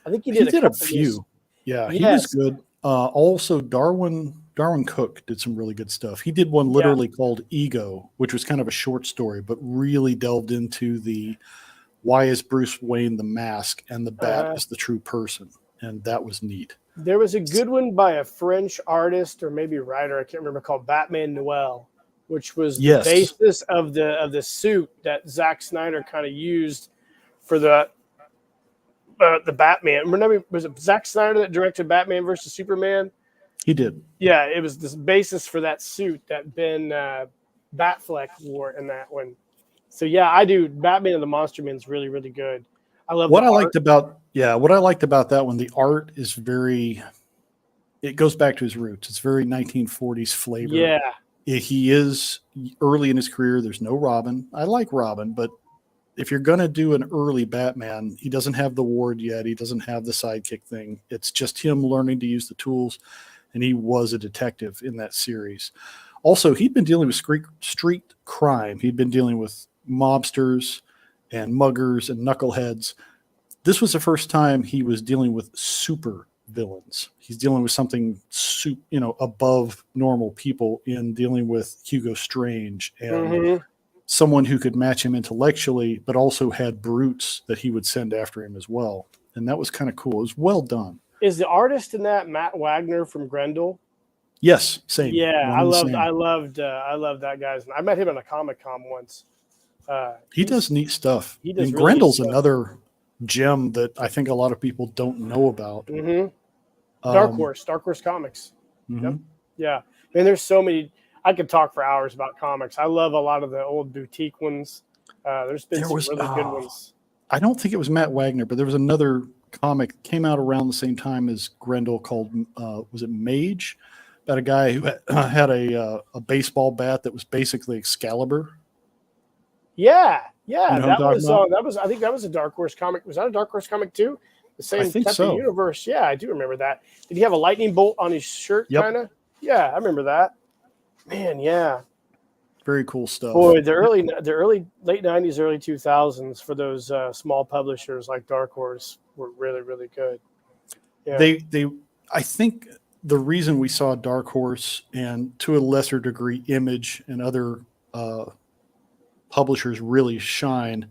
I think he did a few. Yeah, he was good. Also, Darwin Cook did some really good stuff. He did one literally called Ego, which was kind of a short story, but really delved into the why is Bruce Wayne the mask and the bat is the true person. And that was neat. There was a good one by a French artist or maybe writer, I can't remember, called Batman Noel, which was the basis of the suit that Zack Snyder kind of used for the Batman. Remember, was it Zack Snyder that directed Batman versus Superman? He did. Yeah, it was this basis for that suit that Ben Batfleck wore in that one. So yeah, I do. Batman and the Monster Man is really, really good. I love what I liked about that one. The art is it goes back to his roots. It's very 1940s flavor. Yeah. He is early in his career. There's no Robin. I like Robin, but if you're going to do an early Batman, he doesn't have the ward yet. He doesn't have the sidekick thing. It's just him learning to use the tools. And he was a detective in that series. Also, he'd been dealing with street crime. He'd been dealing with mobsters and muggers and knuckleheads. This was the first time he was dealing with super villains. He's dealing with something above normal people in dealing with Hugo Strange and someone who could match him intellectually, but also had brutes that he would send after him as well. And that was kind of cool. It was well done. Is the artist in that Matt Wagner from Grendel? Yes, same. Yeah, I loved that guy's. I met him at a Comic-Con once. He does neat stuff. He does And really neat Grendel's stuff. another gem that I think a lot of people don't know about. Mm-hmm. Dark Horse Comics. Mm-hmm. Yep. Yeah. And there's so many. I could talk for hours about comics. I love a lot of the old boutique ones. There's been some really good ones. I don't think it was Matt Wagner, but there was another comic that came out around the same time as Grendel called, was it Mage? About a guy who had a baseball bat that was basically Excalibur. Yeah. You know that was. I think that was a Dark Horse comic. Was that a Dark Horse comic too? The same type of universe. Yeah, I do remember that. Did he have a lightning bolt on his shirt? Yep. Kind of. Yeah, I remember that. Man, yeah. Very cool stuff. Boy, the late 90s, early 2000s for those small publishers like Dark Horse were really, really good. Yeah. I think the reason we saw Dark Horse and to a lesser degree Image and other publishers really shine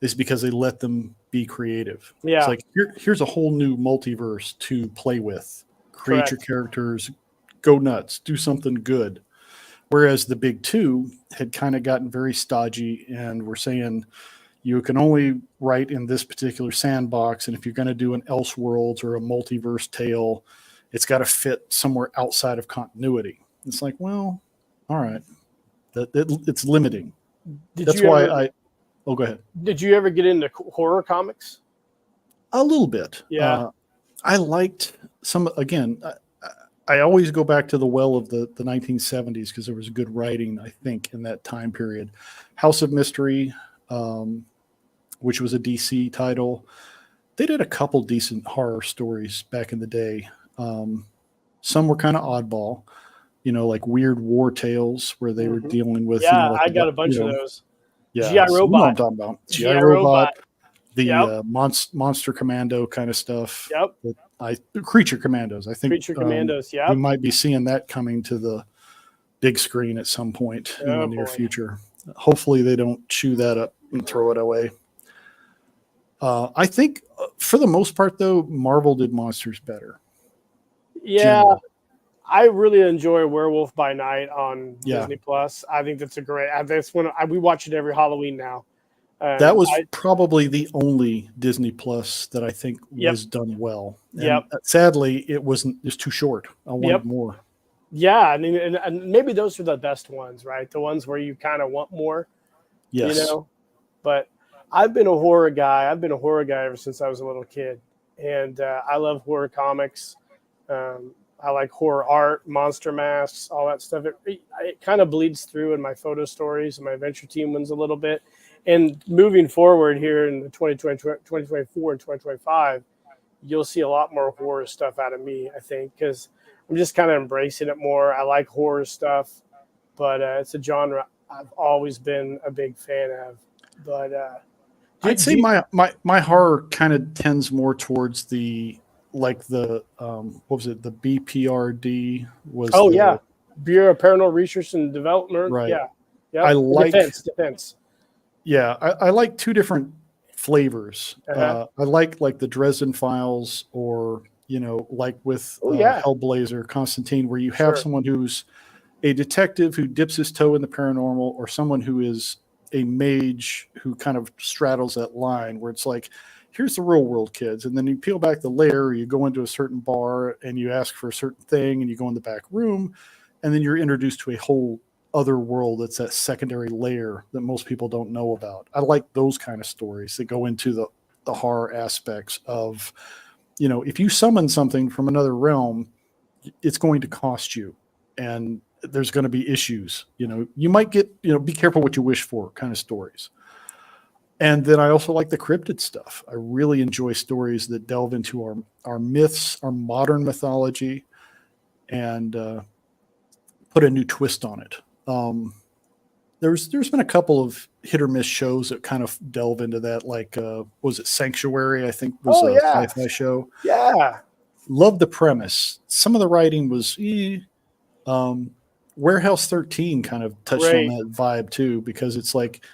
is because they let them be creative. Yeah. It's like here's a whole new multiverse to play with. Create your characters, go nuts, do something good. Whereas the big two had kind of gotten very stodgy and were saying you can only write in this particular sandbox. And if you're going to do an Elseworlds or a multiverse tale, it's got to fit somewhere outside of continuity. It's like, well, all right. It's limiting. Go ahead. Did you ever get into horror comics? A little bit. Yeah. I liked some, again, I always go back to the well of the 1970s because there was good writing, I think, in that time period. House of Mystery, which was a DC title. They did a couple decent horror stories back in the day. Some were kind of oddball, like weird war tales where they were dealing with. Yeah, I got a bunch of those. Yeah, G.I. Robot. You know what I'm talking about. G.I. Robot. The Monster Commando kind of stuff. Yep. Creature Commandos. I think Creature Commandos. Yeah. We might be seeing that coming to the big screen at some point in the near future. Hopefully they don't chew that up and throw it away. I think for the most part, though, Marvel did monsters better. Yeah. Generally. I really enjoy Werewolf by Night on Disney Plus. I think that's a great. That's when we watch it every Halloween now. That was probably the only Disney Plus that I think was done well. And sadly, it wasn't. It's too short. I wanted more. Yeah, I mean, and maybe those are the best ones, right? The ones where you kind of want more. Yes. But I've been a horror guy. I've been a horror guy ever since I was a little kid, and I love horror comics. I like horror art, monster masks, all that stuff. It kind of bleeds through in my photo stories and my Adventure Team ones a little bit. And moving forward here in the 2024 and 2025, you'll see a lot more horror stuff out of me, I think, because I'm just kind of embracing it more. I like horror stuff, but it's a genre I've always been a big fan of. But I'd say my horror kind of tends more towards the what was it? The BPRD was. Oh, Bureau of Paranormal Research and Development. Right. Yeah. I like defense. Yeah, I like two different flavors. I like the Dresden Files, or like with Hellblazer, Constantine, where you have someone who's a detective who dips his toe in the paranormal, or someone who is a mage who kind of straddles that line where it's like, here's the real world, kids. And then you peel back the layer, or you go into a certain bar and you ask for a certain thing and you go in the back room, and then you're introduced to a whole other world that's that secondary layer that most people don't know about. I like those kind of stories that go into the horror aspects of, if you summon something from another realm, it's going to cost you. And there's going to be issues. You might get, be careful what you wish for kind of stories. And then I also like the cryptid stuff. I really enjoy stories that delve into our myths, our modern mythology, and put a new twist on it. There's been a couple of hit or miss shows that kind of delve into that, like was it Sanctuary? I think was a sci-fi show. Yeah, loved the premise. Some of the writing was Warehouse 13 kind of touched on that vibe too, because it's like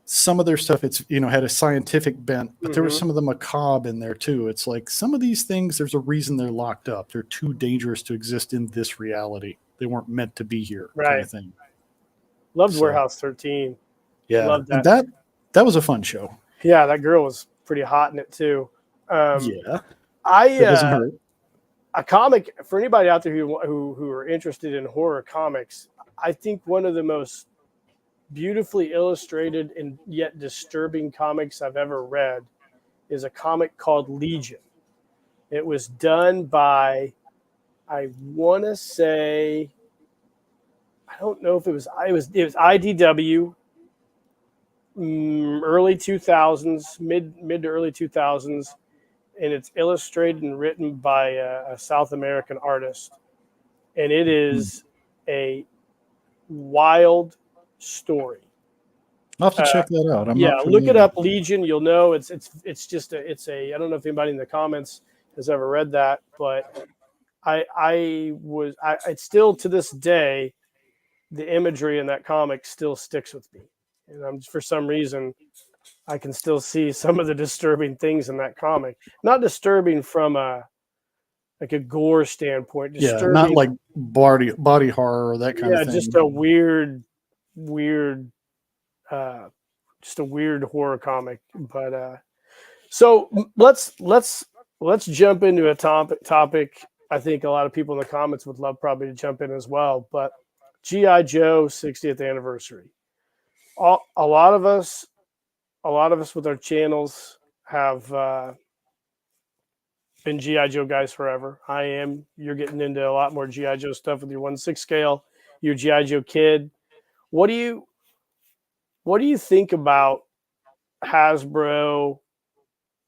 some of their stuff, it's had a scientific bent, but there was some of the macabre in there too. It's like some of these things, there's a reason they're locked up. They're too dangerous to exist in this reality. They weren't meant to be here, kind of thing. Loved Warehouse 13. Yeah, Love and that. that was a fun show. Yeah, that girl was pretty hot in it too. Yeah, I that doesn't hurt. a comic for anybody out there who are interested in horror comics. I think one of the most beautifully illustrated and yet disturbing comics I've ever read is a comic called Legion. It was done by, I want to say, I don't know if it was IDW, early 2000s, mid to early 2000s, and it's illustrated and written by a South American artist, and it Hmm. is a wild story. I'll have to check that out. I'm Yeah, not look it familiar. up, Legion. You'll know it's just a. I don't know if anybody in the comments has ever read that, but it's still to this day, the imagery in that comic still sticks with me, and for some reason I can still see some of the disturbing things in that comic. Not disturbing from a gore standpoint, Yeah, not disturbing. like body horror or that kind of Yeah, just thing. a weird, uh, just a weird horror comic. But so let's jump into a topic. I think a lot of people in the comments would love probably to jump in as well. But GI Joe 60th anniversary. A lot of us, with our channels have been GI Joe guys forever. I am. You're getting into a lot more GI Joe stuff with your 1/6 scale. You're a GI Joe kid. What do you think about Hasbro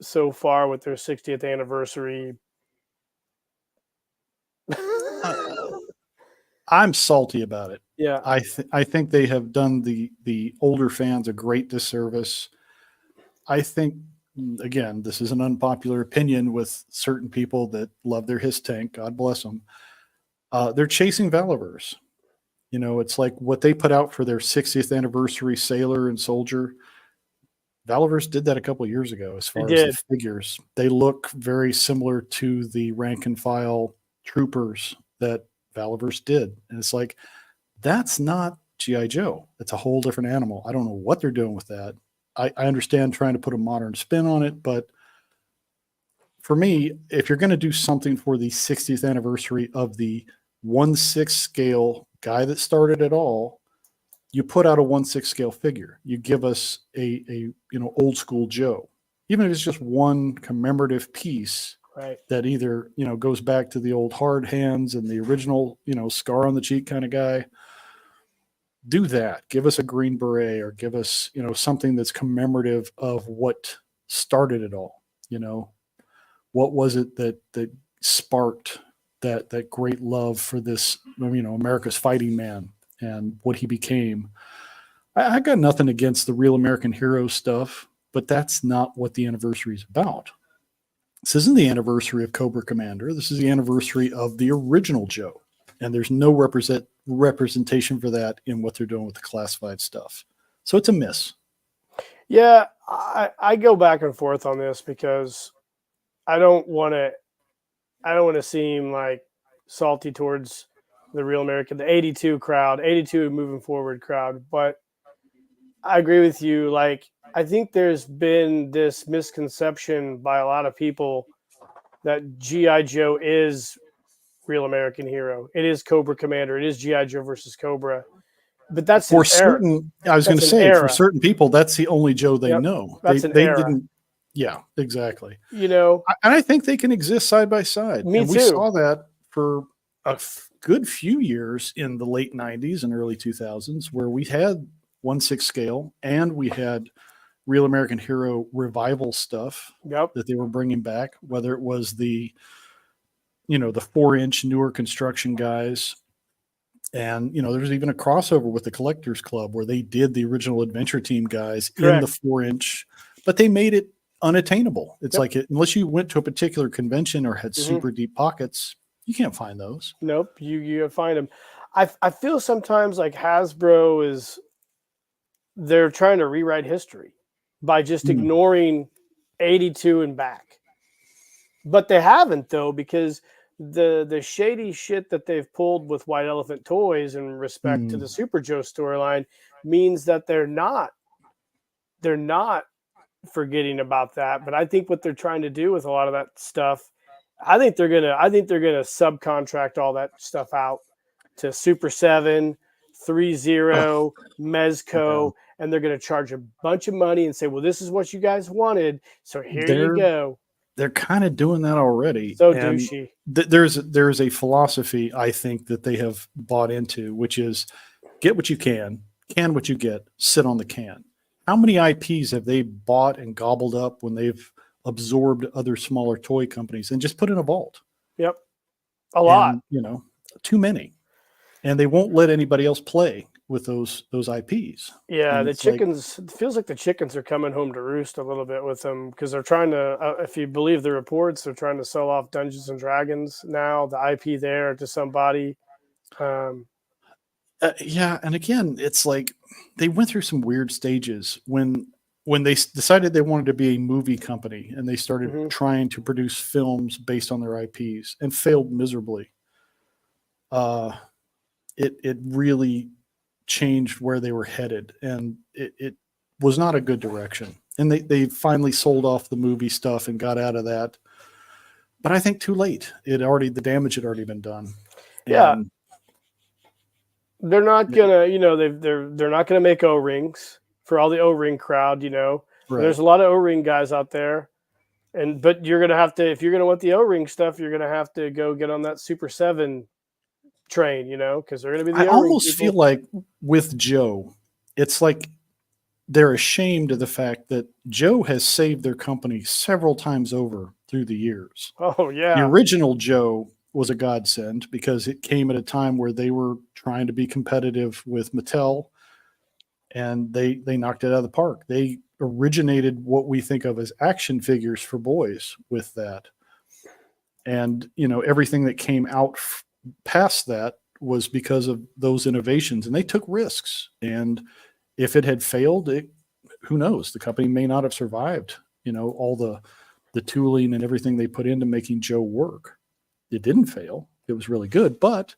so far with their 60th anniversary? Uh, I'm salty about it. Yeah, I think they have done the older fans a great disservice. I think again, this is an unpopular opinion with certain people that love their Hiss tank. God bless them. They're chasing Valivers. You know, it's like what they put out for their 60th anniversary Sailor and Soldier. Valivers did that a couple of years ago as they far as the did. figures. They look very similar to the rank and file troopers that Valivers did. And it's like, that's not G.I. Joe. It's a whole different animal. I don't know what they're doing with that. I understand trying to put a modern spin on it, but for me, if you're going to do something for the 60th anniversary of the 1/6 scale guy that started it all, you put out a 1/6 scale figure. You give us a old school Joe, even if it's just one commemorative piece Right. that either goes back to the old hard hands and the original scar on the cheek kind of guy. Do that. Give us a green beret, or give us something that's commemorative of what started it all. What was it that sparked that great love for this America's fighting man and what he became. I got nothing against the real American hero stuff, but that's not what the anniversary is about. This isn't the anniversary of Cobra Commander. This is the anniversary of the original Joe, and there's no representation for that in what they're doing with the classified stuff. So it's a miss. Yeah, I go back and forth on this because I don't want to seem like salty towards the real American, the 82 crowd, 82 moving forward crowd, but I agree with you. Like, I think there's been this misconception by a lot of people that GI Joe is real American hero. It is Cobra Commander. It is GI Joe versus Cobra. But that's an For era. certain, I was going That's to an say, for era. certain people, that's the only Joe they Yep. know. That's an They era. didn't. Yeah, exactly. You know, And I think they can exist side by side. me And we too. saw that for a good few years in the late 90s and early 2000s, where we had 1/6 scale and we had Real American Hero revival stuff Yep. that they were bringing back, whether it was the 4-inch newer construction guys. And, there's even a crossover with the Collectors Club where they did the original Adventure Team guys in the Correct. 4-inch, but they made it unattainable. It's Yep. like unless you went to a particular convention or had Mhm. super deep pockets, you can't find those. Nope. You find them. I feel sometimes like Hasbro they're trying to rewrite history by just Mm. ignoring 82 and back. But they haven't, though, because the shady shit that they've pulled with White Elephant Toys in respect to the Super Joe storyline means that they're not they're not forgetting about that. But I think what they're trying to do with a lot of that stuff, I think they're gonna subcontract all that stuff out to Super 7, Oh, 3.0, yeah. Mezco, and they're gonna charge a bunch of money and say, well, this is what you guys wanted, so here you They're go. they're kind of doing that already, So and douchey. there's a philosophy I think that they have bought into, which is get what you can what you get, sit on the can. How many IPs have they bought and gobbled up when they've absorbed other smaller toy companies and just put in a vault? Yep. A lot. And too many, and they won't let anybody else play with those IPs. Yeah, And the it's like, chickens, it feels like the chickens are coming home to roost a little bit with them because they're trying to, if you believe the reports, they're trying to sell off Dungeons and Dragons now, the IP there to somebody. Um, yeah, and again, it's like they went through some weird stages when they decided they wanted to be a movie company and they started mhm. trying to produce films based on their IPs and failed miserably. Uh, it really changed where they were headed, and it was not a good direction. And they finally sold off the movie stuff and got out of that, but I think too late. The damage had already been done, Yeah, and they're not gonna, they're not gonna make O-rings for all the O-ring crowd, right. There's a lot of O-ring guys out there. But you're gonna have to, if you're gonna want the O-ring stuff, you're gonna have to go get on that Super 7 train, because they're gonna be I the O-ring almost feel people. like with Joe, it's like they're ashamed of the fact that Joe has saved their company several times over through the years. Oh The yeah. original Joe was a godsend because it came at a time where they were trying to be competitive with Mattel, and they knocked it out of the park. They originated what we think of as action figures for boys with that. And everything that came out past that was because of those innovations, and they took risks. And if it had failed, who knows, the company may not have survived all the tooling and everything they put into making Joe work. It didn't fail. It was really good, but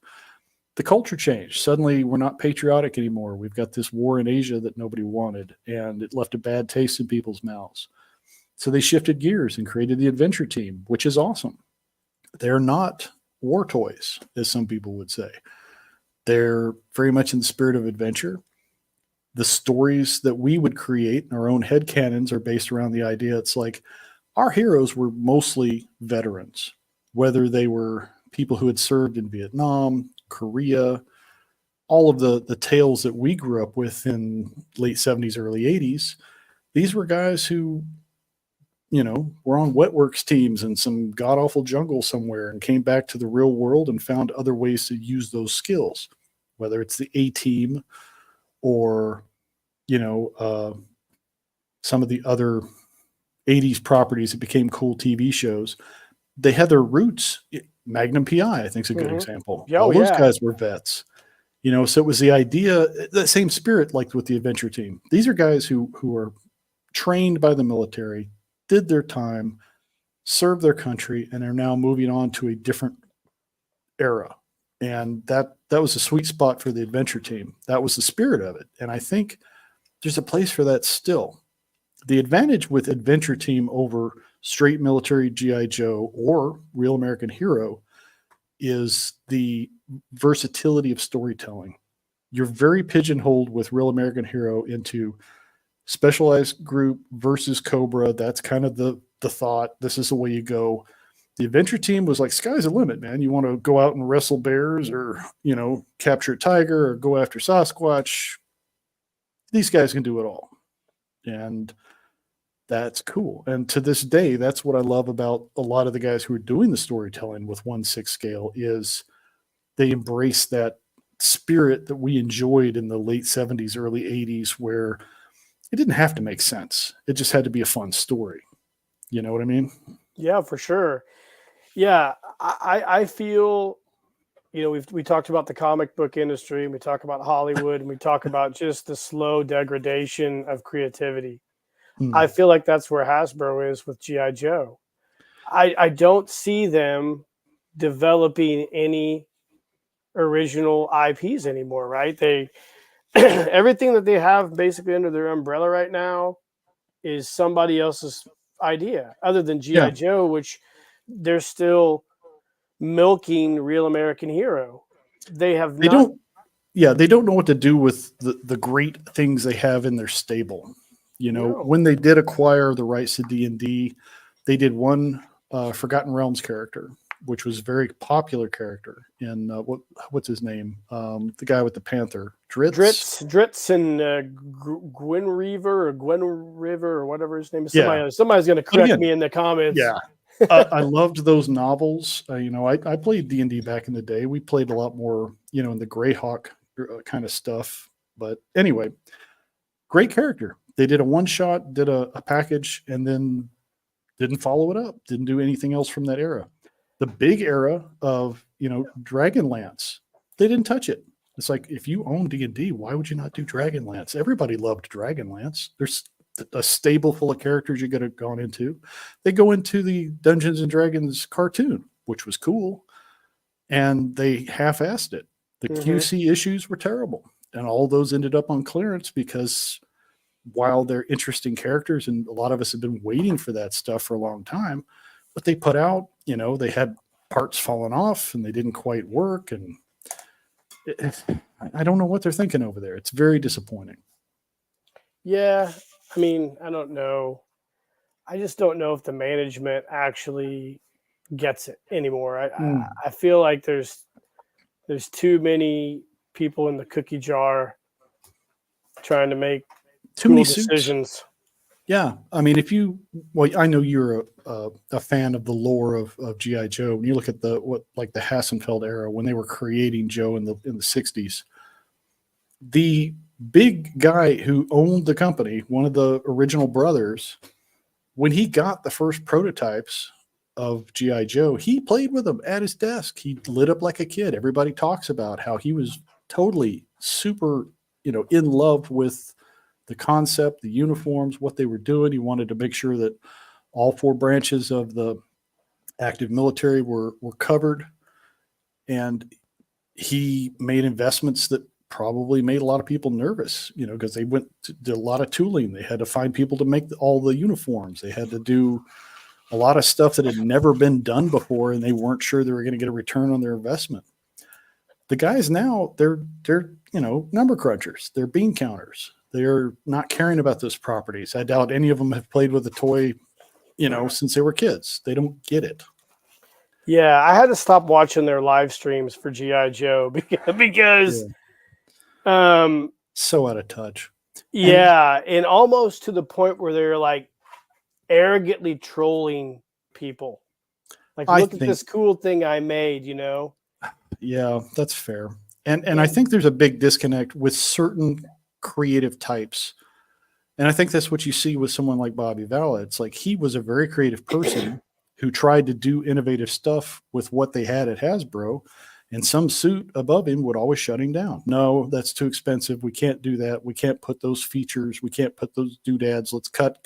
the culture changed. Suddenly we're not patriotic anymore. We've got this war in Asia that nobody wanted, and it left a bad taste in people's mouths. So they shifted gears and created the adventure team, which is awesome. They're not war toys, as some people would say. They're very much in the spirit of adventure. The stories that we would create in our own headcanons are based around the idea it's like our heroes were mostly veterans, whether they were people who had served in Vietnam, Korea, all of the tales that we grew up with in late 70s, early 80s. These were guys who were on wetworks teams in some god awful jungle somewhere and came back to the real world and found other ways to use those skills, whether it's the A team or, you know, uh, some of the other 80s properties that became cool TV shows. They had their roots. Magnum PI, I think, is a good Mhm. example. Oh All those yeah. guys were vets. So it was the idea, the same spirit like with the adventure team. These are guys who are trained by the military, did their time, served their country, and are now moving on to a different era. And that was a sweet spot for the adventure team. That was the spirit of it. And I think there's a place for that still. The advantage with adventure team over straight military GI Joe or Real American Hero is the versatility of storytelling. You're very pigeonholed with Real American Hero into specialized group versus Cobra. That's kind of the thought. This is the way you go. The adventure team was like, sky's the limit, man. You want to go out and wrestle bears or, capture a tiger or go after Sasquatch. These guys can do it all. And that's cool. And to this day, that's what I love about a lot of the guys who are doing the storytelling with 1/6 scale is they embrace that spirit that we enjoyed in the late 70s, early 80s, where it didn't have to make sense. It just had to be a fun story. You know what I mean? Yeah, for sure. Yeah, I feel, we talked about the comic book industry, and we talk about Hollywood, and we talk about just the slow degradation of creativity. I Hmm. feel like that's where Hasbro is with GI Joe. I don't see them developing any original IPs anymore, right? They everything that they have basically under their umbrella right now is somebody else's idea other than GI Yeah. Joe, which they're still milking Real American Hero. They have They not. don't. Yeah, they don't know what to do with the great things they have in their stable. You know, No. when they did acquire the rights to D&D, they did one Forgotten Realms character, which was a very popular character. In what's his name? The guy with the panther, Dritz, and Gwen Reaver or Gwen River or whatever his name is. Yeah. Somebody's going to correct me in the comments. Yeah. I loved those novels. You know, I played D&D back in the day. We played a lot more, you know, in the Greyhawk kind of stuff. But anyway, great character. They did a one shot, did a package, and then didn't follow it up. Didn't do anything else from that era. The big era of, you know, Dragonlance, they didn't touch it. It's like, if you own D&D, why would you not do Dragonlance? Everybody loved Dragonlance. There's a stable full of characters you could have gone into. They go into the Dungeons and Dragons cartoon, which was cool, and they half-assed it. The QC issues were terrible, and all those ended up on clearance because while they're interesting characters, and a lot of us have been waiting for that stuff for a long time, but they put out, you know, they had parts falling off and they didn't quite work, and I don't know what they're thinking over there. It's very disappointing. Yeah, I mean, I don't know. I just don't know if the management actually gets it anymore. I feel like there's too many people in the cookie jar trying to make too many decisions. Yeah, I mean, I know you're a fan of the lore of GI Joe. When you look at the Hassenfeld era when they were creating Joe in the 60s, the big guy who owned the company, one of the original brothers, when he got the first prototypes of GI Joe, he played with them at his desk. He lit up like a kid. Everybody talks about how he was totally super, you know, in love with the concept, the uniforms, what they were doing. He wanted to make sure that all four branches of the active military were covered. And he made investments that probably made a lot of people nervous, you know, because they did a lot of tooling. They had to find people to make all the uniforms. They had to do a lot of stuff that had never been done before, and they weren't sure they were going to get a return on their investment. The guys now, they're you know, number crunchers. They're bean counters. They're not caring about those properties. I doubt any of them have played with a toy, you know, since they were kids. They don't get it. Yeah, I had to stop watching their live streams for GI Joe because so out of touch. Yeah, and almost to the point where they're like arrogantly trolling people. Like, look at this cool thing I made, you know? Yeah, that's fair. And I think there's a big disconnect with certain creative types. And I think that's what you see with someone like Bobby Valla. It's like he was a very creative person who tried to do innovative stuff with what they had at Hasbro, and some suit above him would always shut him down. No, that's too expensive. We can't do that. We can't put those features. We can't put those doodads. Let's cut,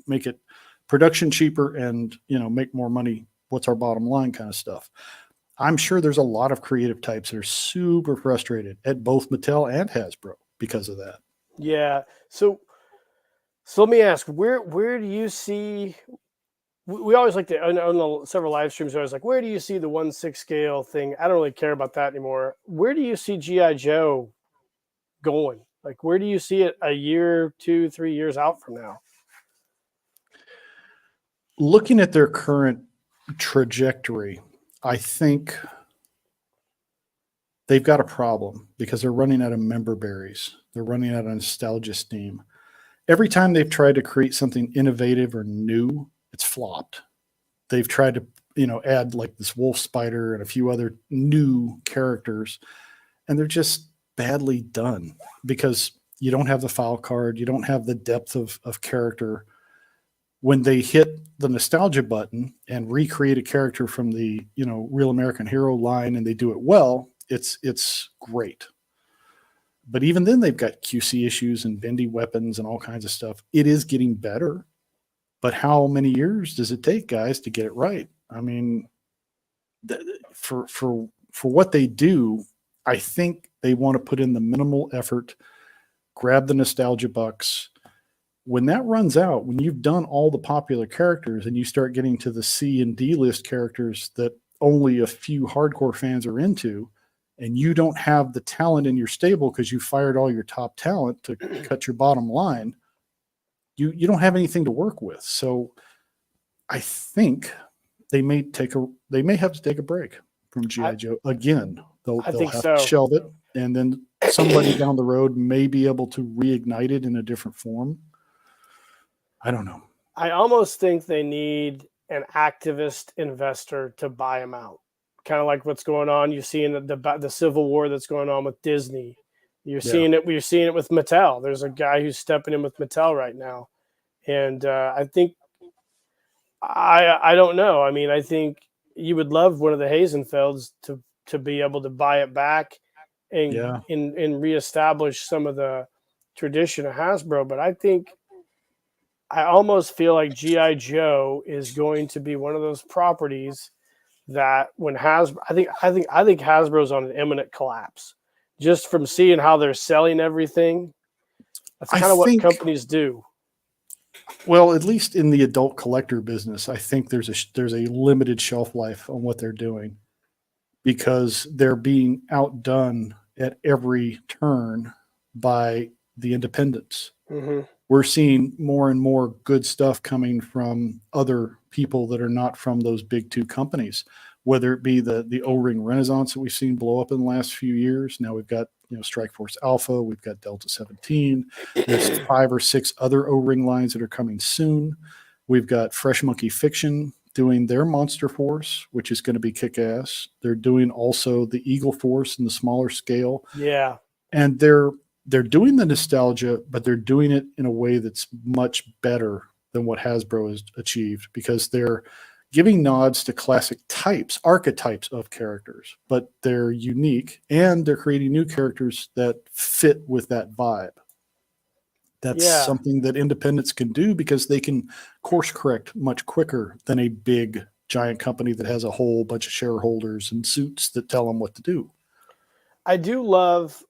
make it production cheaper and, you know, make more money. What's our bottom line kind of stuff. I'm sure there's a lot of creative types that are super frustrated at both Mattel and Hasbro because of that. Yeah. So let me ask, where do you see? We always like to on several live streams. I was like, where do you see the 1/6 scale thing? I don't really care about that anymore. Where do you see GI Joe going? Like, where do you see it a year, 2, 3 years out from now? Looking at their current trajectory, I think they've got a problem because they're running out of member berries. They're running out of nostalgia steam. Every time they've tried to create something innovative or new, it's flopped. They've tried to, you know, add like this wolf spider and a few other new characters, and they're just badly done because you don't have the file card. You don't have the depth of character. When they hit the nostalgia button and recreate a character from the, you know, Real American Hero line, and they do it well, it's great. But even then, they've got QC issues and bendy weapons and all kinds of stuff. It is getting better, but how many years does it take, guys, to get it right? I mean, for what they do, I think they want to put in the minimal effort, grab the nostalgia bucks, when that runs out, when you've done all the popular characters and you start getting to the C and D list characters that only a few hardcore fans are into, and you don't have the talent in your stable because you fired all your top talent to cut your bottom line, you don't have anything to work with. So I think they may have to take a break from G.I. Joe again. They'll think have so. to shelve it, and then somebody down the road may be able to reignite it in a different form. I don't know. I almost think they need an activist investor to buy them out. Kind of like what's going on. You're seeing the civil war that's going on with Disney. You're seeing it. We're seeing it with Mattel. There's a guy who's stepping in with Mattel right now, and I think I don't know. I mean, I think you would love one of the Hasenfelds to be able to buy it back and reestablish some of the tradition of Hasbro. But I almost feel like G.I. Joe is going to be one of those properties that when Hasbro, I think Hasbro's on an imminent collapse just from seeing how they're selling everything. That's kind of what companies do. Well, at least in the adult collector business, I think there's a limited shelf life on what they're doing because they're being outdone at every turn by the independents. Mm-hmm. We're seeing more and more good stuff coming from other people that are not from those big two companies, whether it be the O-ring renaissance that we've seen blow up in the last few years. Now we've got Strike Force Alpha, we've got Delta 17. There's 5 or 6 other O-ring lines that are coming soon. We've got Fresh Monkey Fiction doing their Monster Force, which is going to be kick-ass. They're doing also the Eagle Force in the smaller scale. Yeah. And they're doing the nostalgia, but they're doing it in a way that's much better than what Hasbro has achieved because they're giving nods to classic archetypes of characters, but they're unique and they're creating new characters that fit with that vibe. That's something that independents can do because they can course correct much quicker than a big giant company that has a whole bunch of shareholders and suits that tell them what to do. I do love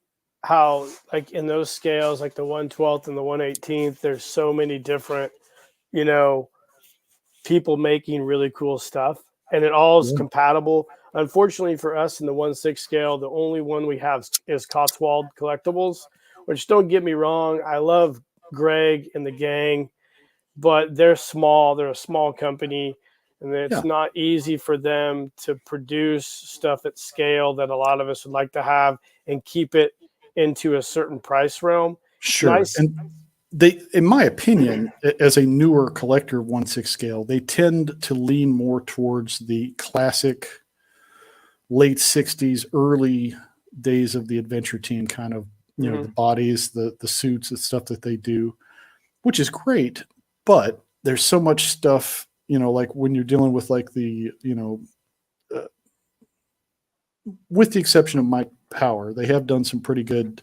how, like in those scales, like the 1/12th and the 1/18th, there's so many different, people making really cool stuff, and it all is compatible. Unfortunately for us in the 1/6 scale, the only one we have is Cotswold Collectibles, which, don't get me wrong, I love Greg and the gang, but they're small. They're a small company, and it's not easy for them to produce stuff at scale that a lot of us would like to have and keep it into a certain price realm. Sure. And they, in my opinion, as a newer collector 1/6 scale, they tend to lean more towards the classic late 60s, early days of the adventure team kind of, the bodies, the suits, the stuff that they do, which is great. But there's so much stuff, like when you're dealing with like the, with the exception of Mike Power, they have done some pretty good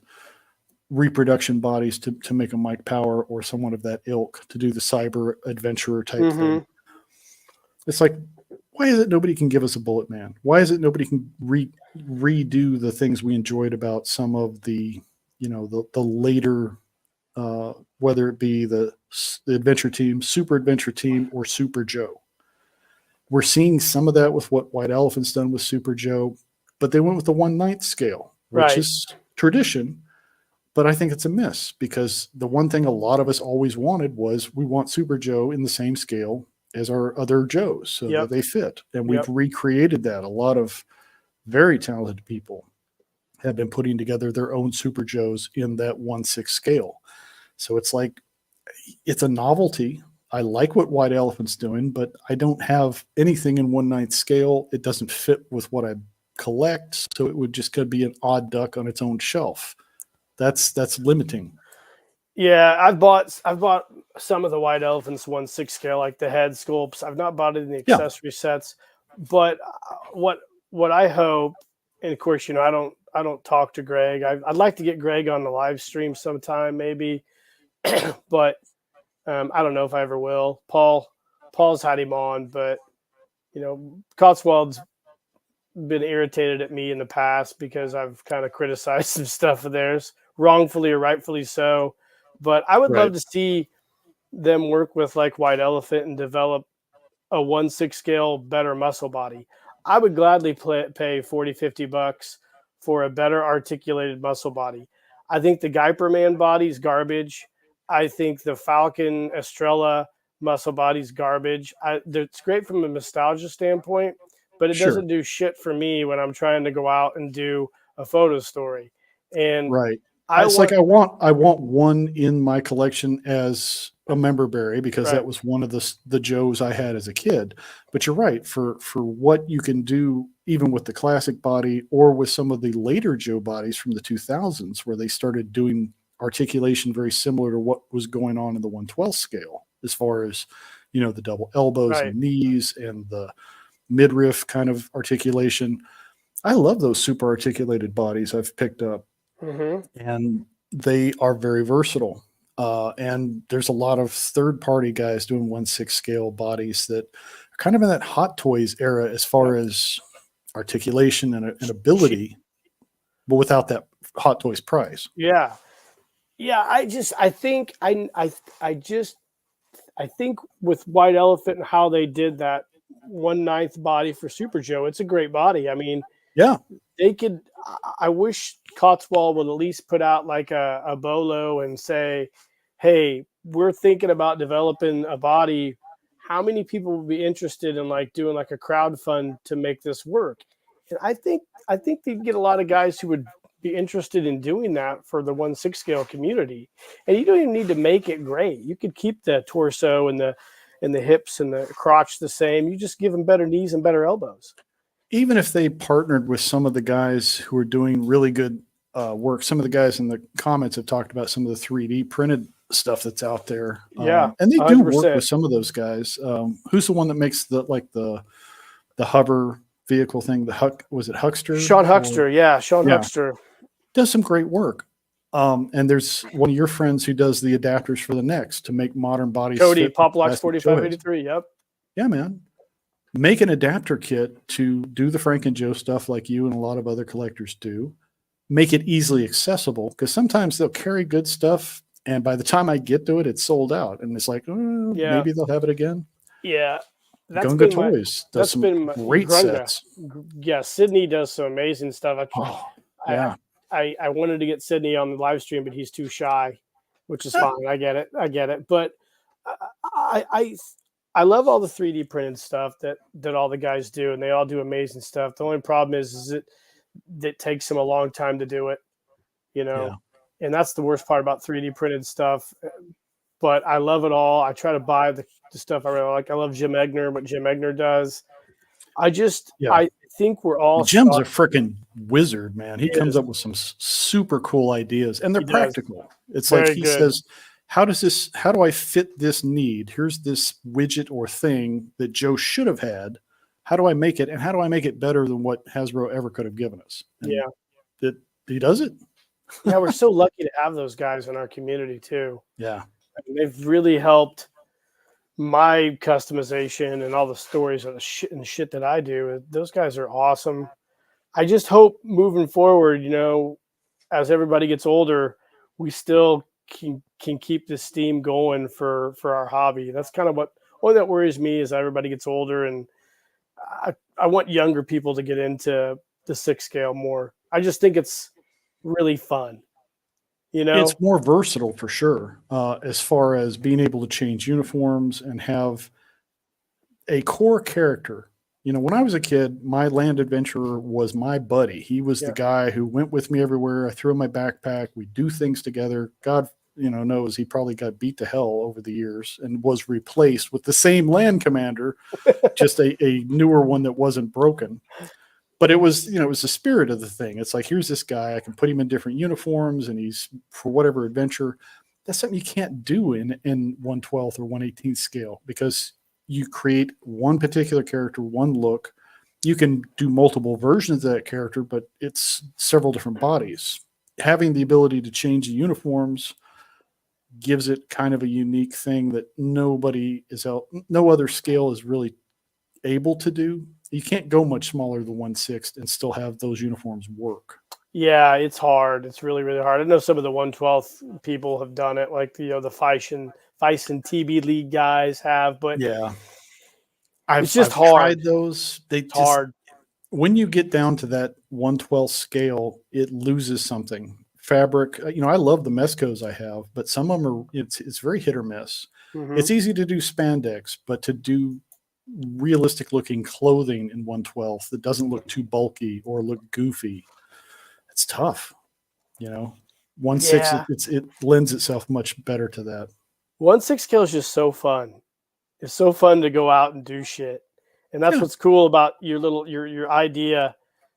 reproduction bodies to make a Mike Power or someone of that ilk to do the cyber adventurer type thing. It's like, why is it nobody can give us a Bullet Man? Why is it nobody can redo the things we enjoyed about some of the, the later, whether it be the adventure team, super adventure team, or Super Joe? We're seeing some of that with what White Elephant's done with Super Joe, but they went with the 1/9 scale, which is tradition. But I think it's a miss because the one thing a lot of us always wanted was we want Super Joe in the same scale as our other Joes so that they fit. And we've recreated that. A lot of very talented people have been putting together their own Super Joes in that 1/6 scale. So it's like, it's a novelty. I like what White Elephant's doing, but I don't have anything in 1/9 scale. It doesn't fit with what I collect. So it would just could be an odd duck on its own shelf. That's limiting. Yeah, I've bought some of the White Elephants 1/6 scale, like the head sculpts. I've not bought it in the accessory sets, but what I hope, and of course, I don't talk to Greg. I'd like to get Greg on the live stream sometime, maybe, but I don't know if I ever will. Paul's had him on, but Cotswold's been irritated at me in the past because I've kind of criticized some stuff of theirs, wrongfully or rightfully so. But I would love to see them work with like White Elephant and develop a 1/6 scale better muscle body. I would gladly pay 40, $50 for a better articulated muscle body. I think the Guyper Man body's garbage. I think the Falcon Estrella muscle body's garbage. It's great from a nostalgia standpoint, but it Sure. doesn't do shit for me when I'm trying to go out and do a photo story. And Right. I It's want like I want one in my collection as a member berry because right, that was one of the Joes I had as a kid. But you're right, for what you can do even with the classic body or with some of the later Joe bodies from the 2000s where they started doing articulation very similar to what was going on in the 1/12 scale as far as, the double elbows right. and knees and the midriff kind of articulation. I love those super articulated bodies I've picked up, Hmm. and they are very versatile. And there's a lot of third party guys doing 1/6 scale bodies that are kind of in that Hot Toys era as far as articulation and ability, but without that Hot Toys price. Yeah. Yeah. I think with White Elephant and how they did that 1/9 body for Super Joe, it's a great body. I mean, Yeah, they could. I wish Cotswold would at least put out like a bolo and say, "Hey, we're thinking about developing a body. How many people would be interested in like doing like a crowd fund to make this work?" And I think they'd get a lot of guys who would be interested in doing that for the 1/6 scale community. And you don't even need to make it great. You could keep the torso and the hips and the crotch the same. You just give them better knees and better elbows. even if they partnered with some of the guys who are doing really good work, some of the guys in the comments have talked about some of the 3D printed stuff that's out there, Yeah, and they do work 100%. with some of those guys. Who's the one that makes the hover vehicle thing? The Huck was it Huckster? Sean Or Huckster, yeah, Sean yeah, Huckster. does some great work. And there's one of your friends who does the adapters for the necks to make modern bodies Cody, fit Poplocks plastic 4583. Yep. Yeah, man. Make an adapter kit to do the Frank and Joe stuff like you and a lot of other collectors do. Make it easily accessible because sometimes they'll carry good stuff, and by the time I get to it, it's sold out, and it's like, oh, Yeah. maybe they'll have it again. Yeah. That's Gunga been my Toys does that's some been my great Grunga. sets. Yeah, Sydney does some amazing stuff. Oh, I, yeah. I wanted to get Sydney on the live stream, but he's too shy, which is fine. I get it. But I I I love all the 3D printed stuff that all the guys do, and they all do amazing stuff. The only problem is it takes them a long time to do it, you Yeah. know, and that's the worst part about 3D printed stuff. But I love it all. I try to buy the stuff I really like. I love Jim Egner, what Jim Egner does. Yeah. I think we're all Jim's a stuck. freaking wizard, man. He He comes is. up with some super cool ideas, and they're He does. practical. It's like Very he good. says, how do I fit this need? Here's this widget or thing that Joe should have had. How do I make it? And how do I make it better than what Hasbro ever could have given us? And Yeah. it, he does it. Yeah, we're so lucky to have those guys in our community too. Yeah. I mean, they've really helped my customization and all the stories and the shit that I do. Those guys are awesome. I just hope moving forward, as everybody gets older, we still can keep this steam going for our hobby. That's kind of what only that worries me is everybody gets older, and I want younger people to get into the 6 scale more. I just think it's really fun, It's more versatile for sure, as far as being able to change uniforms and have a core character. When I was a kid, my land adventurer was my buddy. He was Yeah. the guy who went with me everywhere. I threw in my backpack. We do things together. God, knows he probably got beat to hell over the years and was replaced with the same land commander, just a newer one that wasn't broken. But it was the spirit of the thing. It's like, here's this guy. I can put him in different uniforms, and he's for whatever adventure. That's something you can't do in 1/12 or 1/18 scale because you create one particular character, one look. You can do multiple versions of that character, but it's several different bodies. Having the ability to change the uniforms gives it kind of a unique thing that no other scale is really able to do. You can't go much smaller than 1/6 and still have those uniforms work. Yeah, it's hard. It's really, really hard. I know some of the 1/12 people have done it, like the Fishin Vice and TB League guys have, but Yeah. it's just I've hard. tried those. They It's just, hard. when you get down to that 1/12 scale, it loses something. Fabric, I love the Mescos I have, but some of them it's very hit or miss. Mm-hmm. It's easy to do spandex, but to do realistic looking clothing in 1/12 that doesn't look too bulky or look goofy, it's tough. 1/6, Yeah. it lends itself much better to that. 1/6 scale is just so fun. It's so fun to go out and do shit. And that's Yeah. what's cool about your idea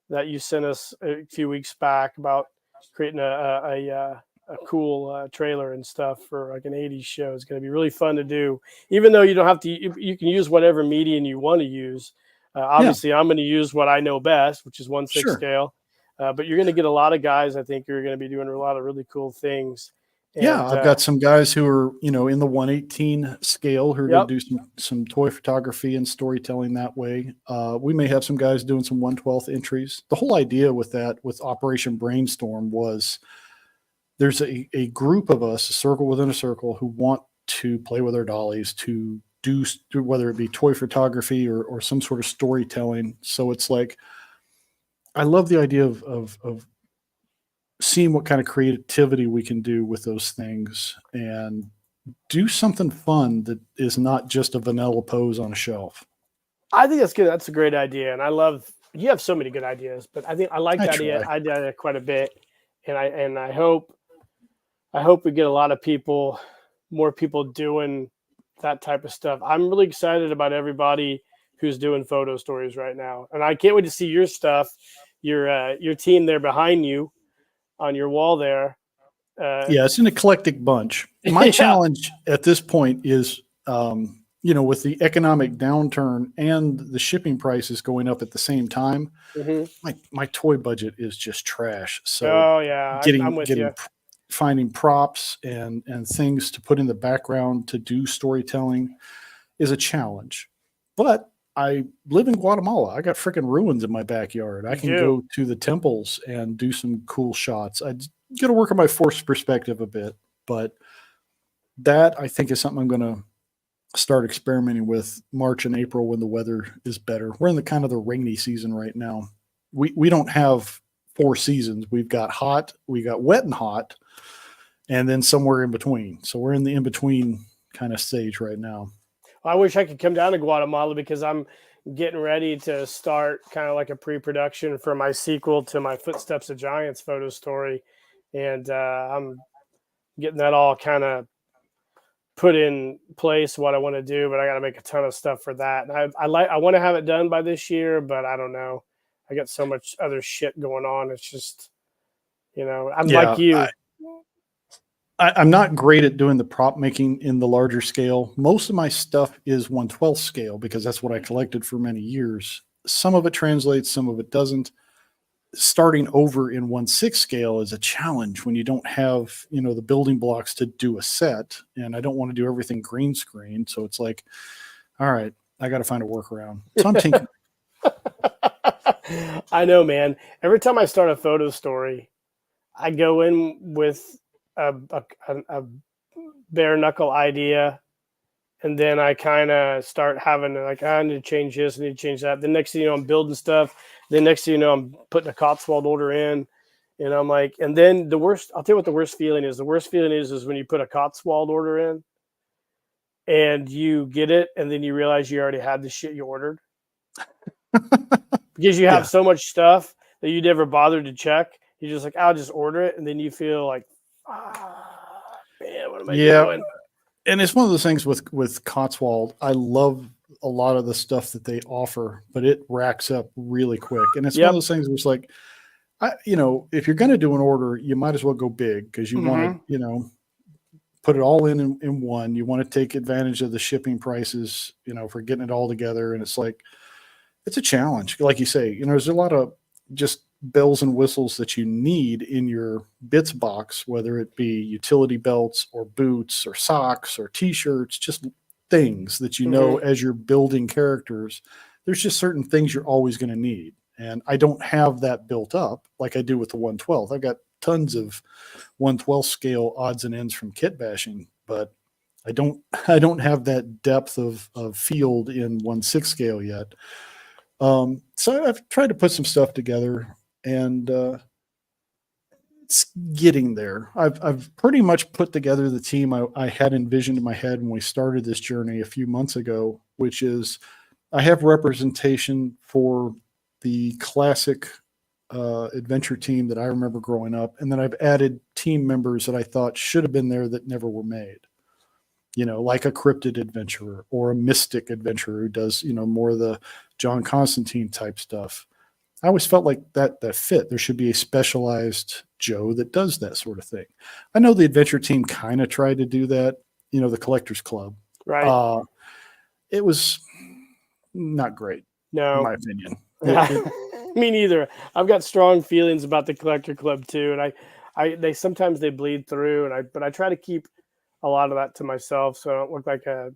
that you sent us a few weeks back about creating a cool trailer and stuff for like an 80s show. It's going to be really fun to do, even though you don't have to. You can use whatever medium you want to use. Obviously, I'm going to use what I know best, which is 1/6 Sure. scale. But you're going to get a lot of guys, I think, who are going to be doing a lot of really cool things. Yeah, And I've got some guys who are, in the 1/18 scale who are going yep, to do some toy photography and storytelling that way. We may have some guys doing some 1/12 entries. The whole idea with Operation Brainstorm was there's a group of us, a circle within a circle, who want to play with our dollies, to do whether it be toy photography or some sort of storytelling. So it's like, I love the idea of seeing what kind of creativity we can do with those things and do something fun that is not just a vanilla pose on a shelf. I think that's good. That's a great idea, and I love. You have so many good ideas, but I think I like that idea quite a bit, and I hope we get a lot of more people doing that type of stuff. I'm really excited about everybody who's doing photo stories right now, and I can't wait to see your stuff, your team there behind you on your wall there. Yeah, it's an eclectic bunch. My challenge at this point is, with the economic downturn and the shipping prices going up at the same time, my toy budget is just trash. So, I'm with you. Finding props and things to put in the background to do storytelling is a challenge. But I live in Guatemala. I got freaking ruins in my backyard. I can go to the temples and do some cool shots. I got to work on my forced perspective a bit, but that I think is something I'm going to start experimenting with March and April when the weather is better. We're in the kind of the rainy season right now. We don't have 4 seasons. We've got hot, we got wet and hot, and then somewhere in between. So we're in the in-between kind of stage right now. I wish I could come down to Guatemala because I'm getting ready to start kind of like a pre-production for my sequel to my Footsteps of Giants photo story. And I'm getting that all kind of put in place, what I want to do, but I got to make a ton of stuff for that. And I want to have it done by this year, but I don't know. I got so much other shit going on. It's just, I'm like you. I'm not great at doing the prop making in the larger scale. Most of my stuff is 1/12 scale because that's what I collected for many years. Some of it translates, some of it doesn't. Starting over in 1/6 scale is a challenge when you don't have, the building blocks to do a set, and I don't want to do everything green screen. So it's like, all right, I got to find a workaround. So I'm tinkering. I know, man. Every time I start a photo story, I go in with a bare knuckle idea, and then I kind of start having like, I need to change this, I need to change that. The next thing you know, I'm building stuff. The next thing you know, I'm putting a Cotswold order in, and I'm like, and then I'll tell you what the worst feeling is. The worst feeling is when you put a Cotswold order in and you get it, and then you realize you already had the shit you ordered because you have so much stuff that you never bothered to check. You're just like, I'll just order it, and then you feel like, man, what am I doing? And it's one of those things with Cotswold. I love a lot of the stuff that they offer, but it racks up really quick. And it's one of those things where it's like, if you're going to do an order, you might as well go big because you want to, put it all in one. You want to take advantage of the shipping prices, for getting it all together. And it's like, it's a challenge. Like you say, there's a lot of just bells and whistles that you need in your bits box, whether it be utility belts or boots or socks or t-shirts, just things that as you're building characters. There's just certain things you're always going to need, and I don't have that built up like I do with the 1/12. I've got tons of 1/12 scale odds and ends from kit bashing, but I don't have that depth of field in 1/6 scale yet. So I've tried to put some stuff together, and it's getting there. I've pretty much put together the team I had envisioned in my head when we started this journey a few months ago, which is I have representation for the classic adventure team that I remember growing up, and then I've added team members that I thought should have been there that never were made. Like a cryptid adventurer or a mystic adventurer who does, more of the John Constantine type stuff. I always felt like that fit. There should be a specialized Joe that does that sort of thing. I know the adventure team kind of tried to do that, the Collectors Club. Right. It was not great, No. in my opinion. Me neither. I've got strong feelings about the Collector Club too, and they sometimes they bleed through, but I try to keep a lot of that to myself so I don't look like a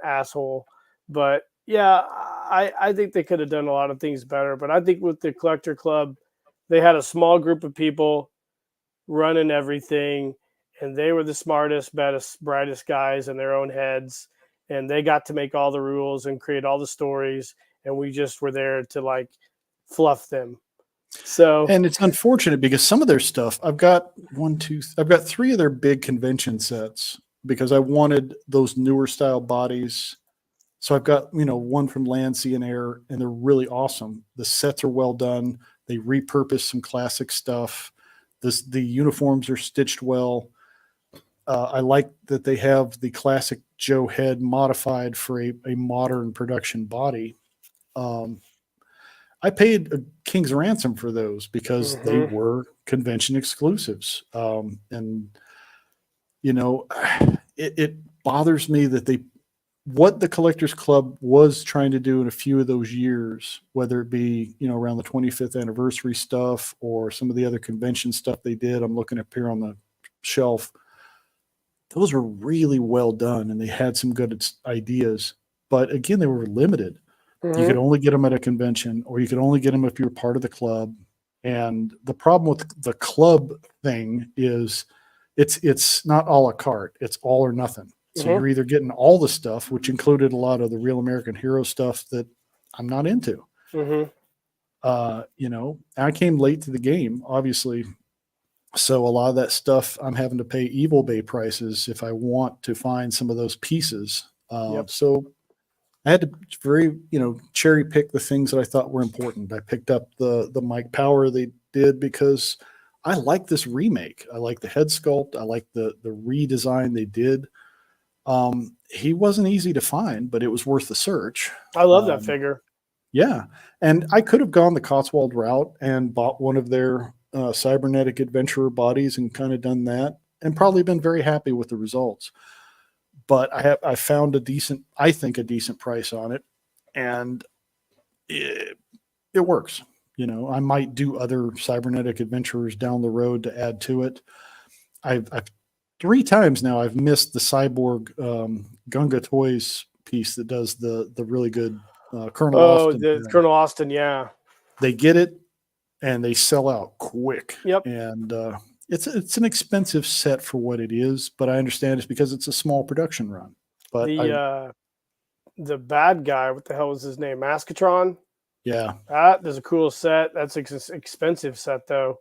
asshole. But yeah, I think they could have done a lot of things better. But I think with the Collector Club, they had a small group of people running everything, and they were the smartest, best, brightest guys in their own heads, and they got to make all the rules and create all the stories, and we just were there to like fluff them. So, and it's unfortunate because some of their stuff, I've got three of their big convention sets because I wanted those newer style bodies. So I've got, one from Land, Sea, and Air, and they're really awesome. The sets are well done. They repurpose some classic stuff. The uniforms are stitched well. I like that they have the classic Joe head modified for a modern production body. I paid a king's ransom for those because they were convention exclusives. And, it bothers me that what the Collectors Club was trying to do in a few of those years, whether it be, around the 25th anniversary stuff or some of the other convention stuff they did, I'm looking up here on the shelf. Those were really well done and they had some good ideas, but again, they were limited. You could only get them at a convention, or you could only get them if you're part of the club. And the problem with the club thing is it's not a la carte. It's all or nothing. So you're either getting all the stuff, which included a lot of the Real American Hero stuff that I'm not into. I came late to the game, obviously. So a lot of that stuff I'm having to pay Evil Bay prices if I want to find some of those pieces. So I had to cherry pick the things that I thought were important. I picked up the Mike Power they did because I like this remake. I like the head sculpt. I like the redesign they did. He wasn't easy to find, but it was worth the search. I love that figure. Yeah. And I could have gone the Cotswold route and bought one of their cybernetic adventurer bodies and kind of done that and probably been very happy with the results. But I found a decent price on it, and it works. I might do other cybernetic adventurers down the road to add to it. I've 3 times now I've missed the Cyborg Gunga Toys piece that does the really good Colonel Austin. Oh, the Colonel Austin, yeah. They get it and they sell out quick. Yep. And it's an expensive set for what it is, but I understand it's because it's a small production run. But the bad guy, what the hell was his name? Maskatron? Yeah. There's a cool set. That's an expensive set though.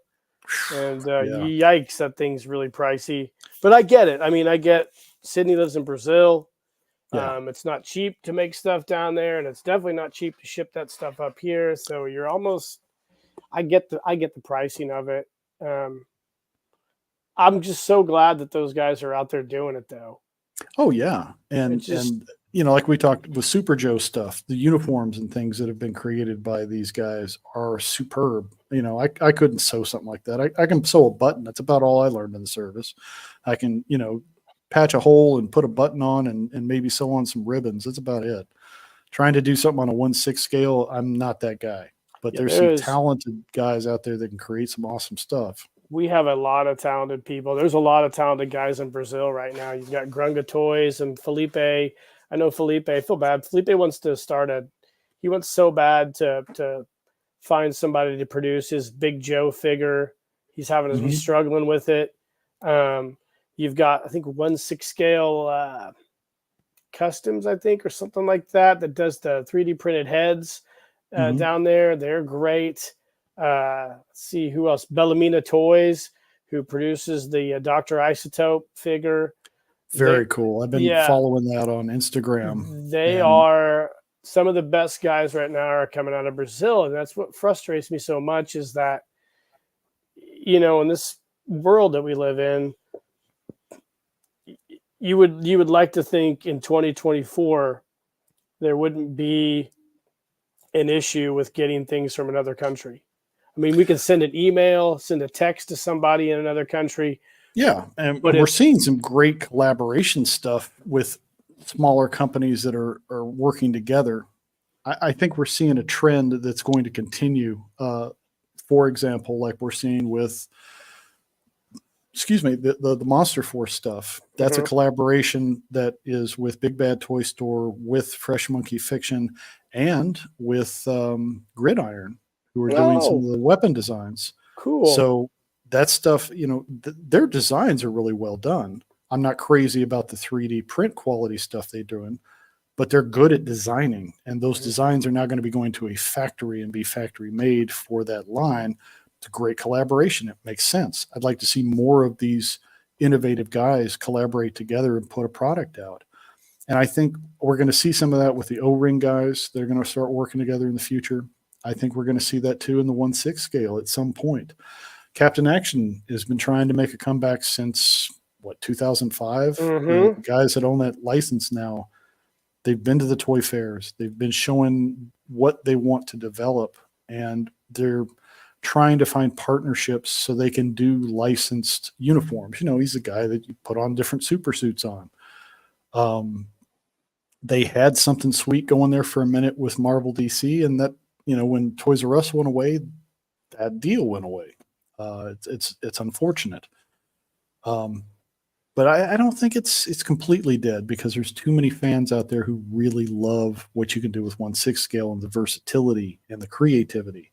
And yikes, that thing's really pricey. But I get it. I mean, I get Sydney lives in Brazil. Yeah. It's not cheap to make stuff down there, and it's definitely not cheap to ship that stuff up here. So you're almost I get the pricing of it. I'm just so glad that those guys are out there doing it though. Oh yeah. And like we talked with Super Joe stuff, the uniforms and things that have been created by these guys are superb. I couldn't sew something like that. I can sew a button. That's about all I learned in the service. I can, patch a hole and put a button on and maybe sew on some ribbons. That's about it. Trying to do something on a 1/6 scale, I'm not that guy. But there's some talented guys out there that can create some awesome stuff. We have a lot of talented people. There's a lot of talented guys in Brazil right now. You've got Grunga Toys and Felipe. I know Felipe. I feel bad. Felipe wants to he wants so bad to find somebody to produce his Big Joe figure. He's he's struggling with it. You've got, I think, 1/6 scale Customs, I think, or something like that, that does the 3D printed heads down there. They're great. Let's see who else. Bellamina Toys, who produces the Dr. Isotope figure. Very cool. I've been following that on Instagram. They are some of the best guys right now are coming out of Brazil. And that's what frustrates me so much is that, you know, in this world that we live in, you would like to think in 2024 there wouldn't be an issue with getting things from another country. I mean, we can send an email, send a text to somebody in another country. Yeah, and we're seeing some great collaboration stuff with smaller companies that are working together. I think we're seeing a trend that's going to continue. For example, like we're seeing with, the Monster Force stuff. That's a collaboration that is with Big Bad Toy Store, with Fresh Monkey Fiction, and with Gridiron, who are doing some of the weapon designs. Cool. So that stuff, you know, their designs are really well done. I'm not crazy about the 3D print quality stuff they're doing, but they're good at designing. And those designs are now going to be going to a factory and be factory made for that line. It's a great collaboration. It makes sense. I'd like to see more of these innovative guys collaborate together and put a product out. And I think we're going to see some of that with the O-ring guys. They're going to start working together in the future. I think we're going to see that too in the 1/6 scale at some point. Captain Action has been trying to make a comeback since 2005. The guys that own that license now, they've been to the toy fairs. They've been showing what they want to develop, and they're trying to find partnerships so they can do licensed uniforms. You know, he's a guy that you put on different super suits on. They had something sweet going there for a minute with Marvel DC, and that, you know, when Toys R Us went away, that deal went away. It's unfortunate. But I don't think it's completely dead, because there's too many fans out there who really love what you can do with 1/6 scale and the versatility and the creativity.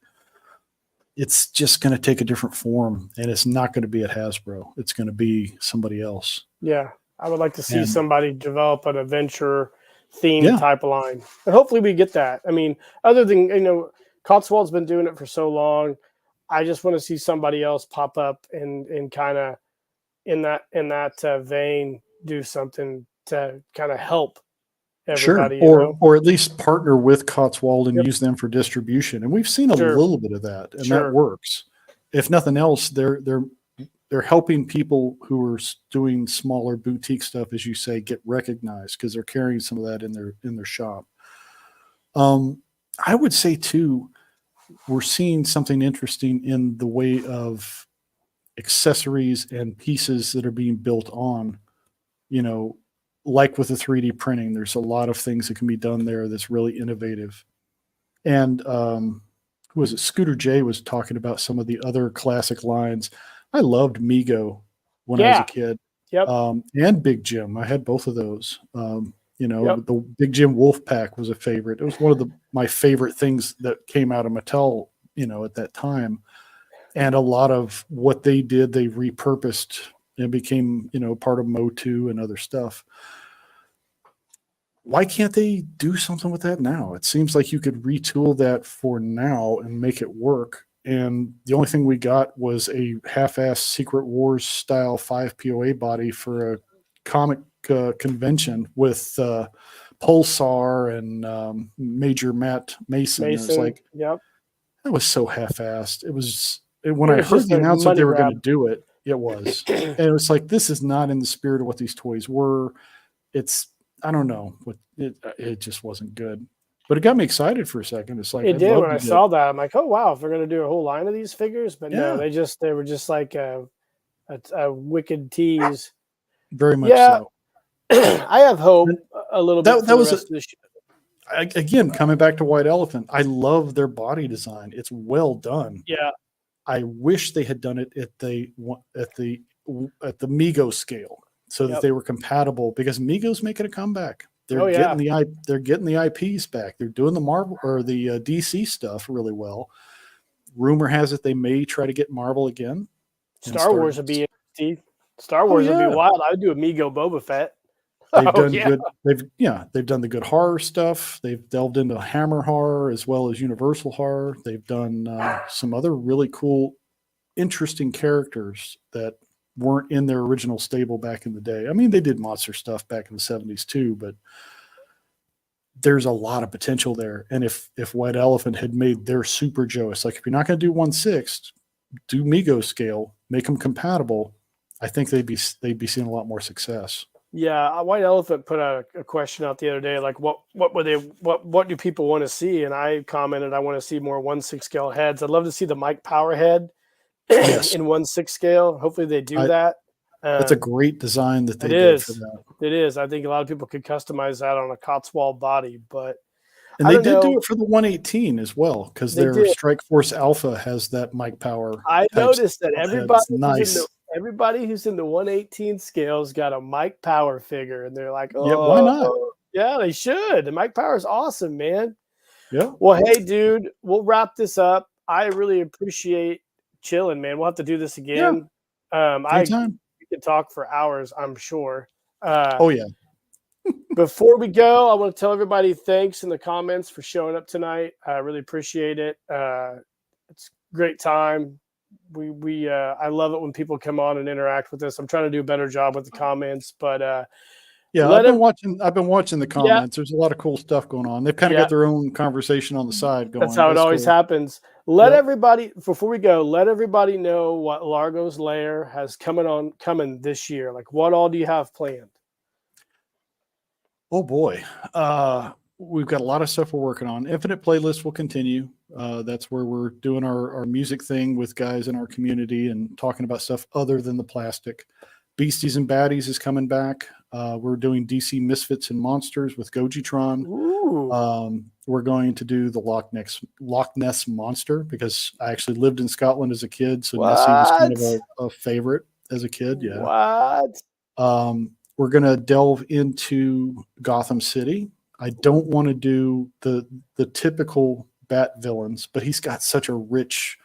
It's just going to take a different form, and it's not going to be at Hasbro. It's going to be somebody else. Yeah, I would like to see somebody develop an adventure theme type of line, and hopefully we get that. I mean, other than, you know, Cotswold's been doing it for so long. I just want to see somebody else pop up and kind of in that vein do something to kind of help everybody. Sure, or at least partner with Cotswold and use them for distribution. And we've seen a little bit of that, and that works. If nothing else, they're helping people who are doing smaller boutique stuff, as you say, get recognized, because they're carrying some of that in their shop. I would say too, we're seeing something interesting in the way of accessories and pieces that are being built on, you know, like with the 3D printing. There's a lot of things that can be done there that's really innovative. And who was it? Scooter J was talking about some of the other classic lines. I loved Mego when I was a kid. And Big Jim. I had both of those. You know, the Big Jim Wolf Pack was a favorite. It was one of my favorite things that came out of Mattel, you know, at that time. And a lot of what they did, they repurposed and became, you know, part of Mo2 and other stuff. Why can't they do something with that now? It seems like you could retool that for now and make it work. And the only thing we got was a half-ass Secret Wars style 5 POA body for a comic convention with Pulsar and Major Matt Mason. It was like, that was so half-assed. It was, when I heard the announcement they were going to do it, it was. And it was like, this is not in the spirit of what these toys were. It's, I don't know, but it just wasn't good. But it got me excited for a second. It's like, it did when I saw that. I'm like, oh wow, if they're going to do a whole line of these figures, but no, they were just like a wicked tease. Very much so. I have hope a little bit. That was again, coming back to White Elephant. I love their body design. It's well done. Yeah. I wish they had done it at the Mego scale, so that they were compatible, because Mego's making a comeback. They're getting the IPs back. They're doing the Marvel or the DC stuff really well. Rumor has it they may try to get Marvel again. Star Wars would be interesting. Star Wars would be wild. I would do a Mego Boba Fett. They've Oh done yeah. good. They've done the good horror stuff. They've delved into Hammer horror as well as Universal horror. They've done some other really cool, interesting characters that weren't in their original stable back in the day. I mean, they did monster stuff back in the 70s too, but there's a lot of potential there. And if White Elephant had made their Super Joe, it's like, if you're not going to do 1/6, do Mego scale, make them compatible. I think they'd be seeing a lot more success. Yeah, White Elephant put a question out the other day, like what do people want to see? And I commented, I want to see more 1/6 scale heads. I'd love to see the Mike Power head Yes, in 1/6 scale. Hopefully they do that. that's a great design that It they did for is. that. It is. I think a lot of people could customize that on a Cotswold body, but And I they don't did do know. it for the 118 as well, because They their did. Strike Force Alpha has that Mike Power I type noticed that head. It's nice. everybody who's in the 118 scales got a Mike Power figure, and they're like, Yeah, why not? oh, yeah, they should. The Mike Power is awesome, man. Yeah, Well, hey, dude, we'll wrap this up. I really appreciate chilling, man. We'll have to do this yeah, again. anytime. We could talk for hours, I'm sure. Uh, Oh yeah, Before we go, I want to tell everybody thanks in the comments for showing up tonight. I really appreciate it. It's a great time. I love it when people come on and interact with us. I'm trying to do a better job with the comments, but yeah. let them. I've been watching the Yeah, comments. There's a lot of cool stuff going on. They've kind of yeah. got their own conversation on the side That's going. how it That's always cool. happens. Let Yep. everybody before we go. Let everybody know what Largo's Lair has coming this year. Like, what all do you have planned? Oh boy, we've got a lot of stuff we're working on. Infinite Playlist will continue. That's where we're doing our music thing with guys in our community and talking about stuff other than the plastic. Beasties and Baddies is coming back. We're doing DC Misfits and Monsters with Gojitron. Ooh, We're going to do the Loch Ness Monster because I actually lived in Scotland as a kid, so Nessie was kind what? of a favorite as a kid. Yeah. What? We're going to delve into Gotham City. I don't want to do the typical Bat villains, but he's got such a rich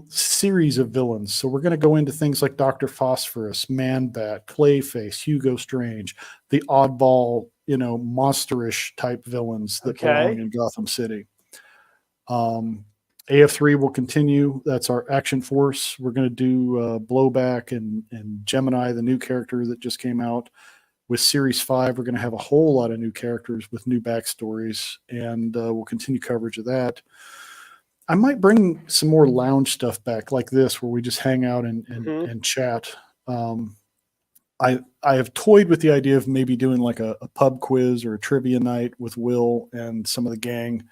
series of villains. So we're going to go into things like Dr. Phosphorus, Man Bat, Clayface, Hugo Strange, the oddball, monsterish type villains that belong in Gotham City. AF3 will continue. That's our action force. We're going to do Blowback and Gemini, the new character that just came out. With Series 5, we're going to have a whole lot of new characters with new backstories, and we'll continue coverage of that. I might bring some more lounge stuff back like this, where we just hang out and chat. I have toyed with the idea of maybe doing like a pub quiz or a trivia night with Will and some of the gang.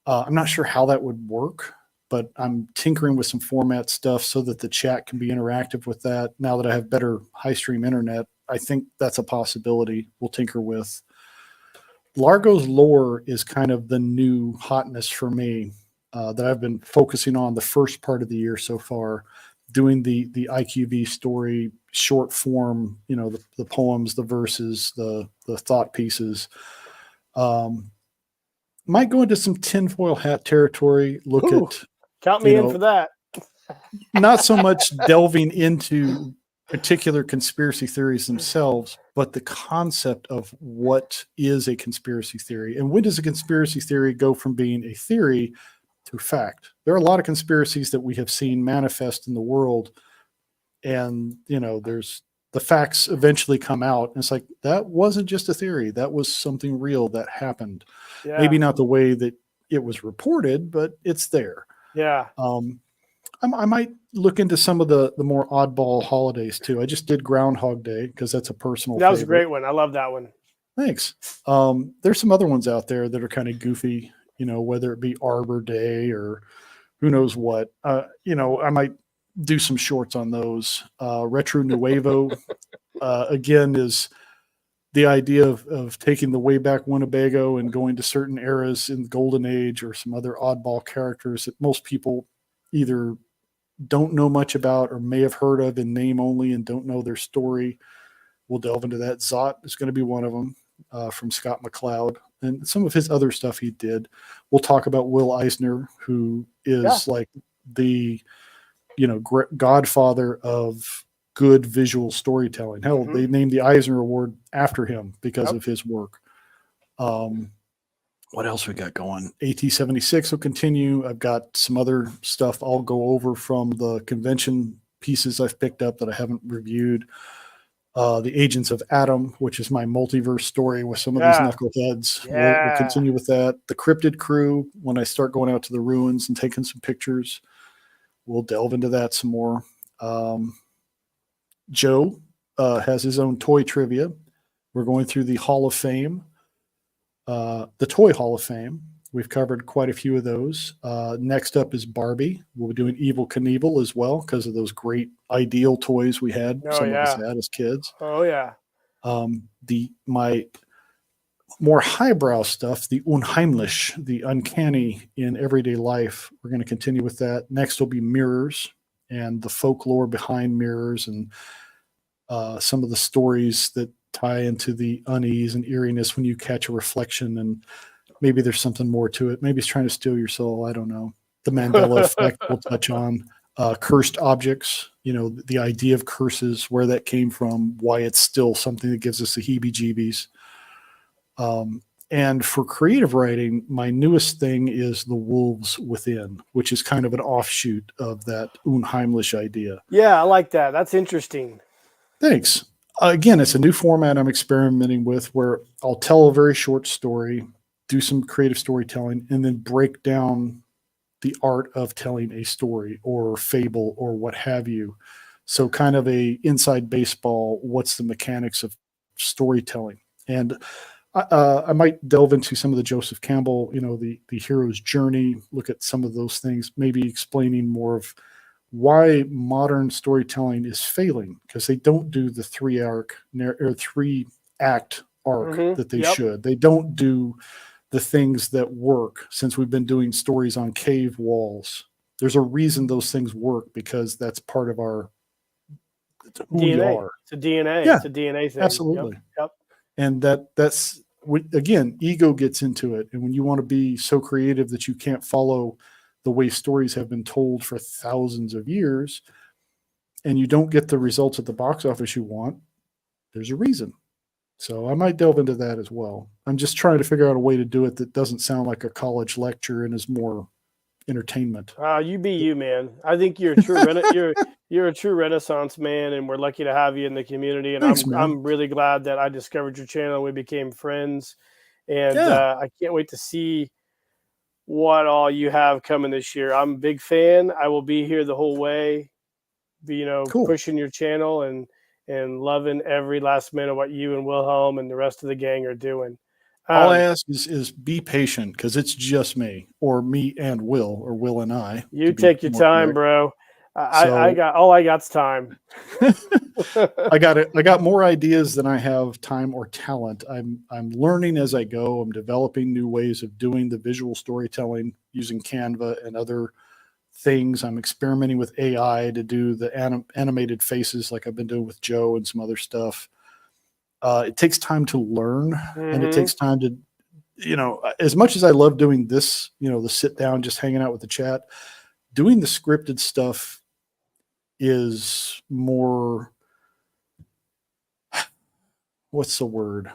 I'm not sure how that would work, but I'm tinkering with some format stuff so that the chat can be interactive with that. Now that I have better high stream internet, I think that's a possibility we'll tinker with. Largo's Lore is kind of the new hotness for me that I've been focusing on the first part of the year so far, doing the IQV story, short form, the poems, the verses, the thought pieces. Might go into some tinfoil hat territory. Count me in for that. Not so much delving into particular conspiracy theories themselves, but the concept of what is a conspiracy theory and when does a conspiracy theory go from being a theory to fact. There are a lot of conspiracies that we have seen manifest in the world, and there's the facts eventually come out, and it's like, that wasn't just a theory, that was something real that happened. Maybe not the way that it was reported, but it's there. I might look into some of the more oddball holidays too. I just did Groundhog Day because that's a personal favorite. Was a great one. I love that one. Thanks. There's some other ones out there that are kind of goofy, whether it be Arbor Day or who knows what. I might do some shorts on those. Retro Nuevo, again, is the idea of taking the way back Winnebago and going to certain eras in the Golden Age or some other oddball characters that most people either don't know much about or may have heard of in name only and don't know their story. We'll delve into that. Zot is going to be one of them, from Scott McCloud, and some of his other stuff he did. We'll talk about Will Eisner, who is like the godfather of good visual storytelling. Hell, Mm-hmm. they named the Eisner Award after him because Yep. of his work. What else we got going? AT-76 will continue. I've got some other stuff I'll go over from the convention pieces I've picked up that I haven't reviewed. The Agents of Adam, which is my multiverse story with some of these knuckleheads. We'll continue with that. The Cryptid Crew, when I start going out to the ruins and taking some pictures, we'll delve into that some more. Joe has his own toy trivia. We're going through the Hall of Fame, the Toy Hall of Fame. We've covered quite a few of those. Next up is Barbie. We'll be doing Evel Knievel as well because of those great Ideal toys we had. Some of us had as kids. Oh yeah. My more highbrow stuff, the Unheimlich, the uncanny in everyday life. We're going to continue with that. Next will be mirrors and the folklore behind mirrors and some of the stories that tie into the unease and eeriness when you catch a reflection, and maybe there's something more to it. Maybe it's trying to steal your soul. I don't know. The Mandela effect we'll touch on. Cursed objects, the idea of curses, where that came from, why it's still something that gives us the heebie-jeebies. And for creative writing, my newest thing is The Wolves Within, which is kind of an offshoot of that Unheimlich idea. Yeah, I like that. That's interesting. Thanks. Again, it's a new format I'm experimenting with where I'll tell a very short story, do some creative storytelling, and then break down the art of telling a story or fable or what have you. So kind of a inside baseball, what's the mechanics of storytelling? And I might delve into some of the Joseph Campbell, the hero's journey, look at some of those things, maybe explaining more of why modern storytelling is failing, because they don't do the 3-act arc that they should. They don't do the things that work since we've been doing stories on cave walls. There's a reason those things work, because that's part of our who DNA. we are. It's a DNA. Yeah, it's a DNA thing. Absolutely. Yep. And that's again, ego gets into it. And when you want to be so creative that you can't follow the way stories have been told for thousands of years, and you don't get the results at the box office you want, there's a reason. So I might delve into that as well. I'm just trying to figure out a way to do it that doesn't sound like a college lecture and is more entertainment. You be you, man. I think you're a true you're a true Renaissance man, and we're lucky to have you in the community. And Thanks, I'm really glad that I discovered your channel and we became friends. And I can't wait to see what all you have coming this year. I'm a big fan. I will be here the whole way, Cool. Pushing your channel and loving every last minute of what you and Wilhelm and the rest of the gang are doing. All I ask is be patient, because it's just me, or me and Will, or Will and I. You take your time, bro. I got's time. I got more ideas than I have time or talent. I'm learning as I go. I'm developing new ways of doing the visual storytelling using Canva and other things. I'm experimenting with AI to do the animated faces like I've been doing with Joe and some other stuff. It takes time to learn, and it takes time to, as much as I love doing this, the sit down, just hanging out with the chat, doing the scripted stuff is more, what's the word?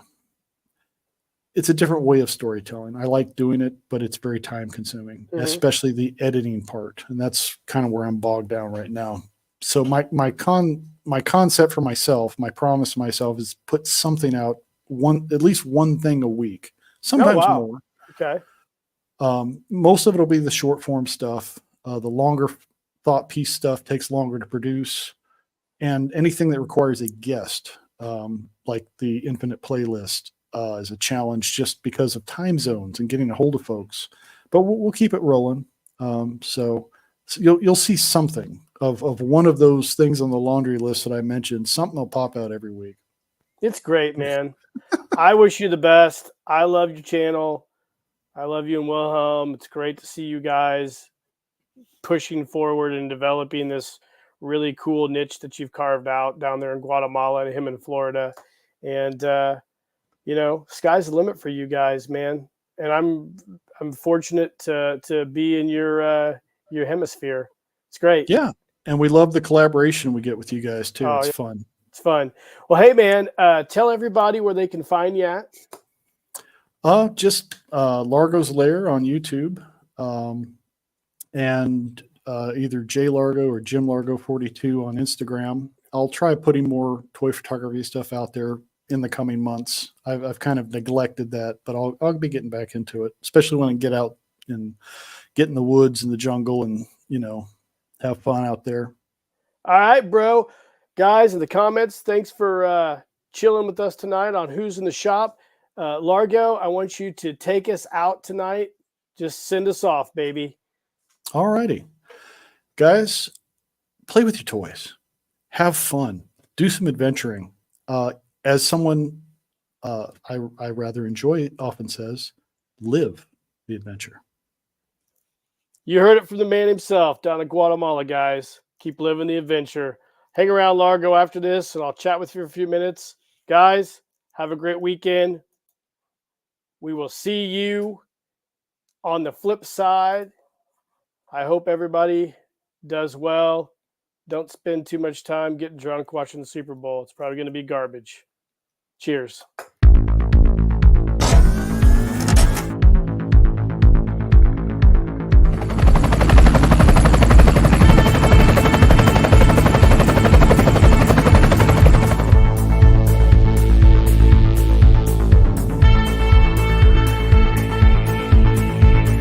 It's a different way of storytelling. I like doing it, but it's very time consuming, especially the editing part. And that's kind of where I'm bogged down right now. So my concept for myself, my promise to myself, is put something out, at least one thing a week, sometimes more. Okay. Most of it will be the short form stuff. The longer thought piece stuff takes longer to produce, and anything that requires a guest, like the Infinite Playlist, is a challenge just because of time zones and getting a hold of folks. But we'll keep it rolling. So you'll see something of one of those things on the laundry list that I mentioned. Something will pop out every week. It's great, man. I wish you the best. I love your channel. I love you and Wilhelm. It's great to see you guys pushing forward and developing this really cool niche that you've carved out down there in Guatemala and him in Florida. And, sky's the limit for you guys, man. And I'm fortunate to be in your hemisphere. It's great. Yeah. And we love the collaboration we get with you guys too. It's fun. It's fun. Well, hey man, tell everybody where they can find you at. Just Largo's Lair on YouTube, and either J Largo or Jim Largo 42 on Instagram. I'll try putting more toy photography stuff out there in the coming months. I've kind of neglected that, but I'll be getting back into it, especially when I get out and get in the woods and the jungle and, have fun out there. All right, bro. Guys, in the comments, thanks for chilling with us tonight on Who's in the Shop. Largo, I want you to take us out tonight. Just send us off, baby. All righty. Guys, play with your toys. Have fun. Do some adventuring. As someone I rather enjoy often says, live the adventure. You heard it from the man himself down in Guatemala, guys. Keep living the adventure. Hang around Largo after this, and I'll chat with you for a few minutes. Guys, have a great weekend. We will see you on the flip side. I hope everybody does well. Don't spend too much time getting drunk watching the Super Bowl. It's probably going to be garbage. Cheers.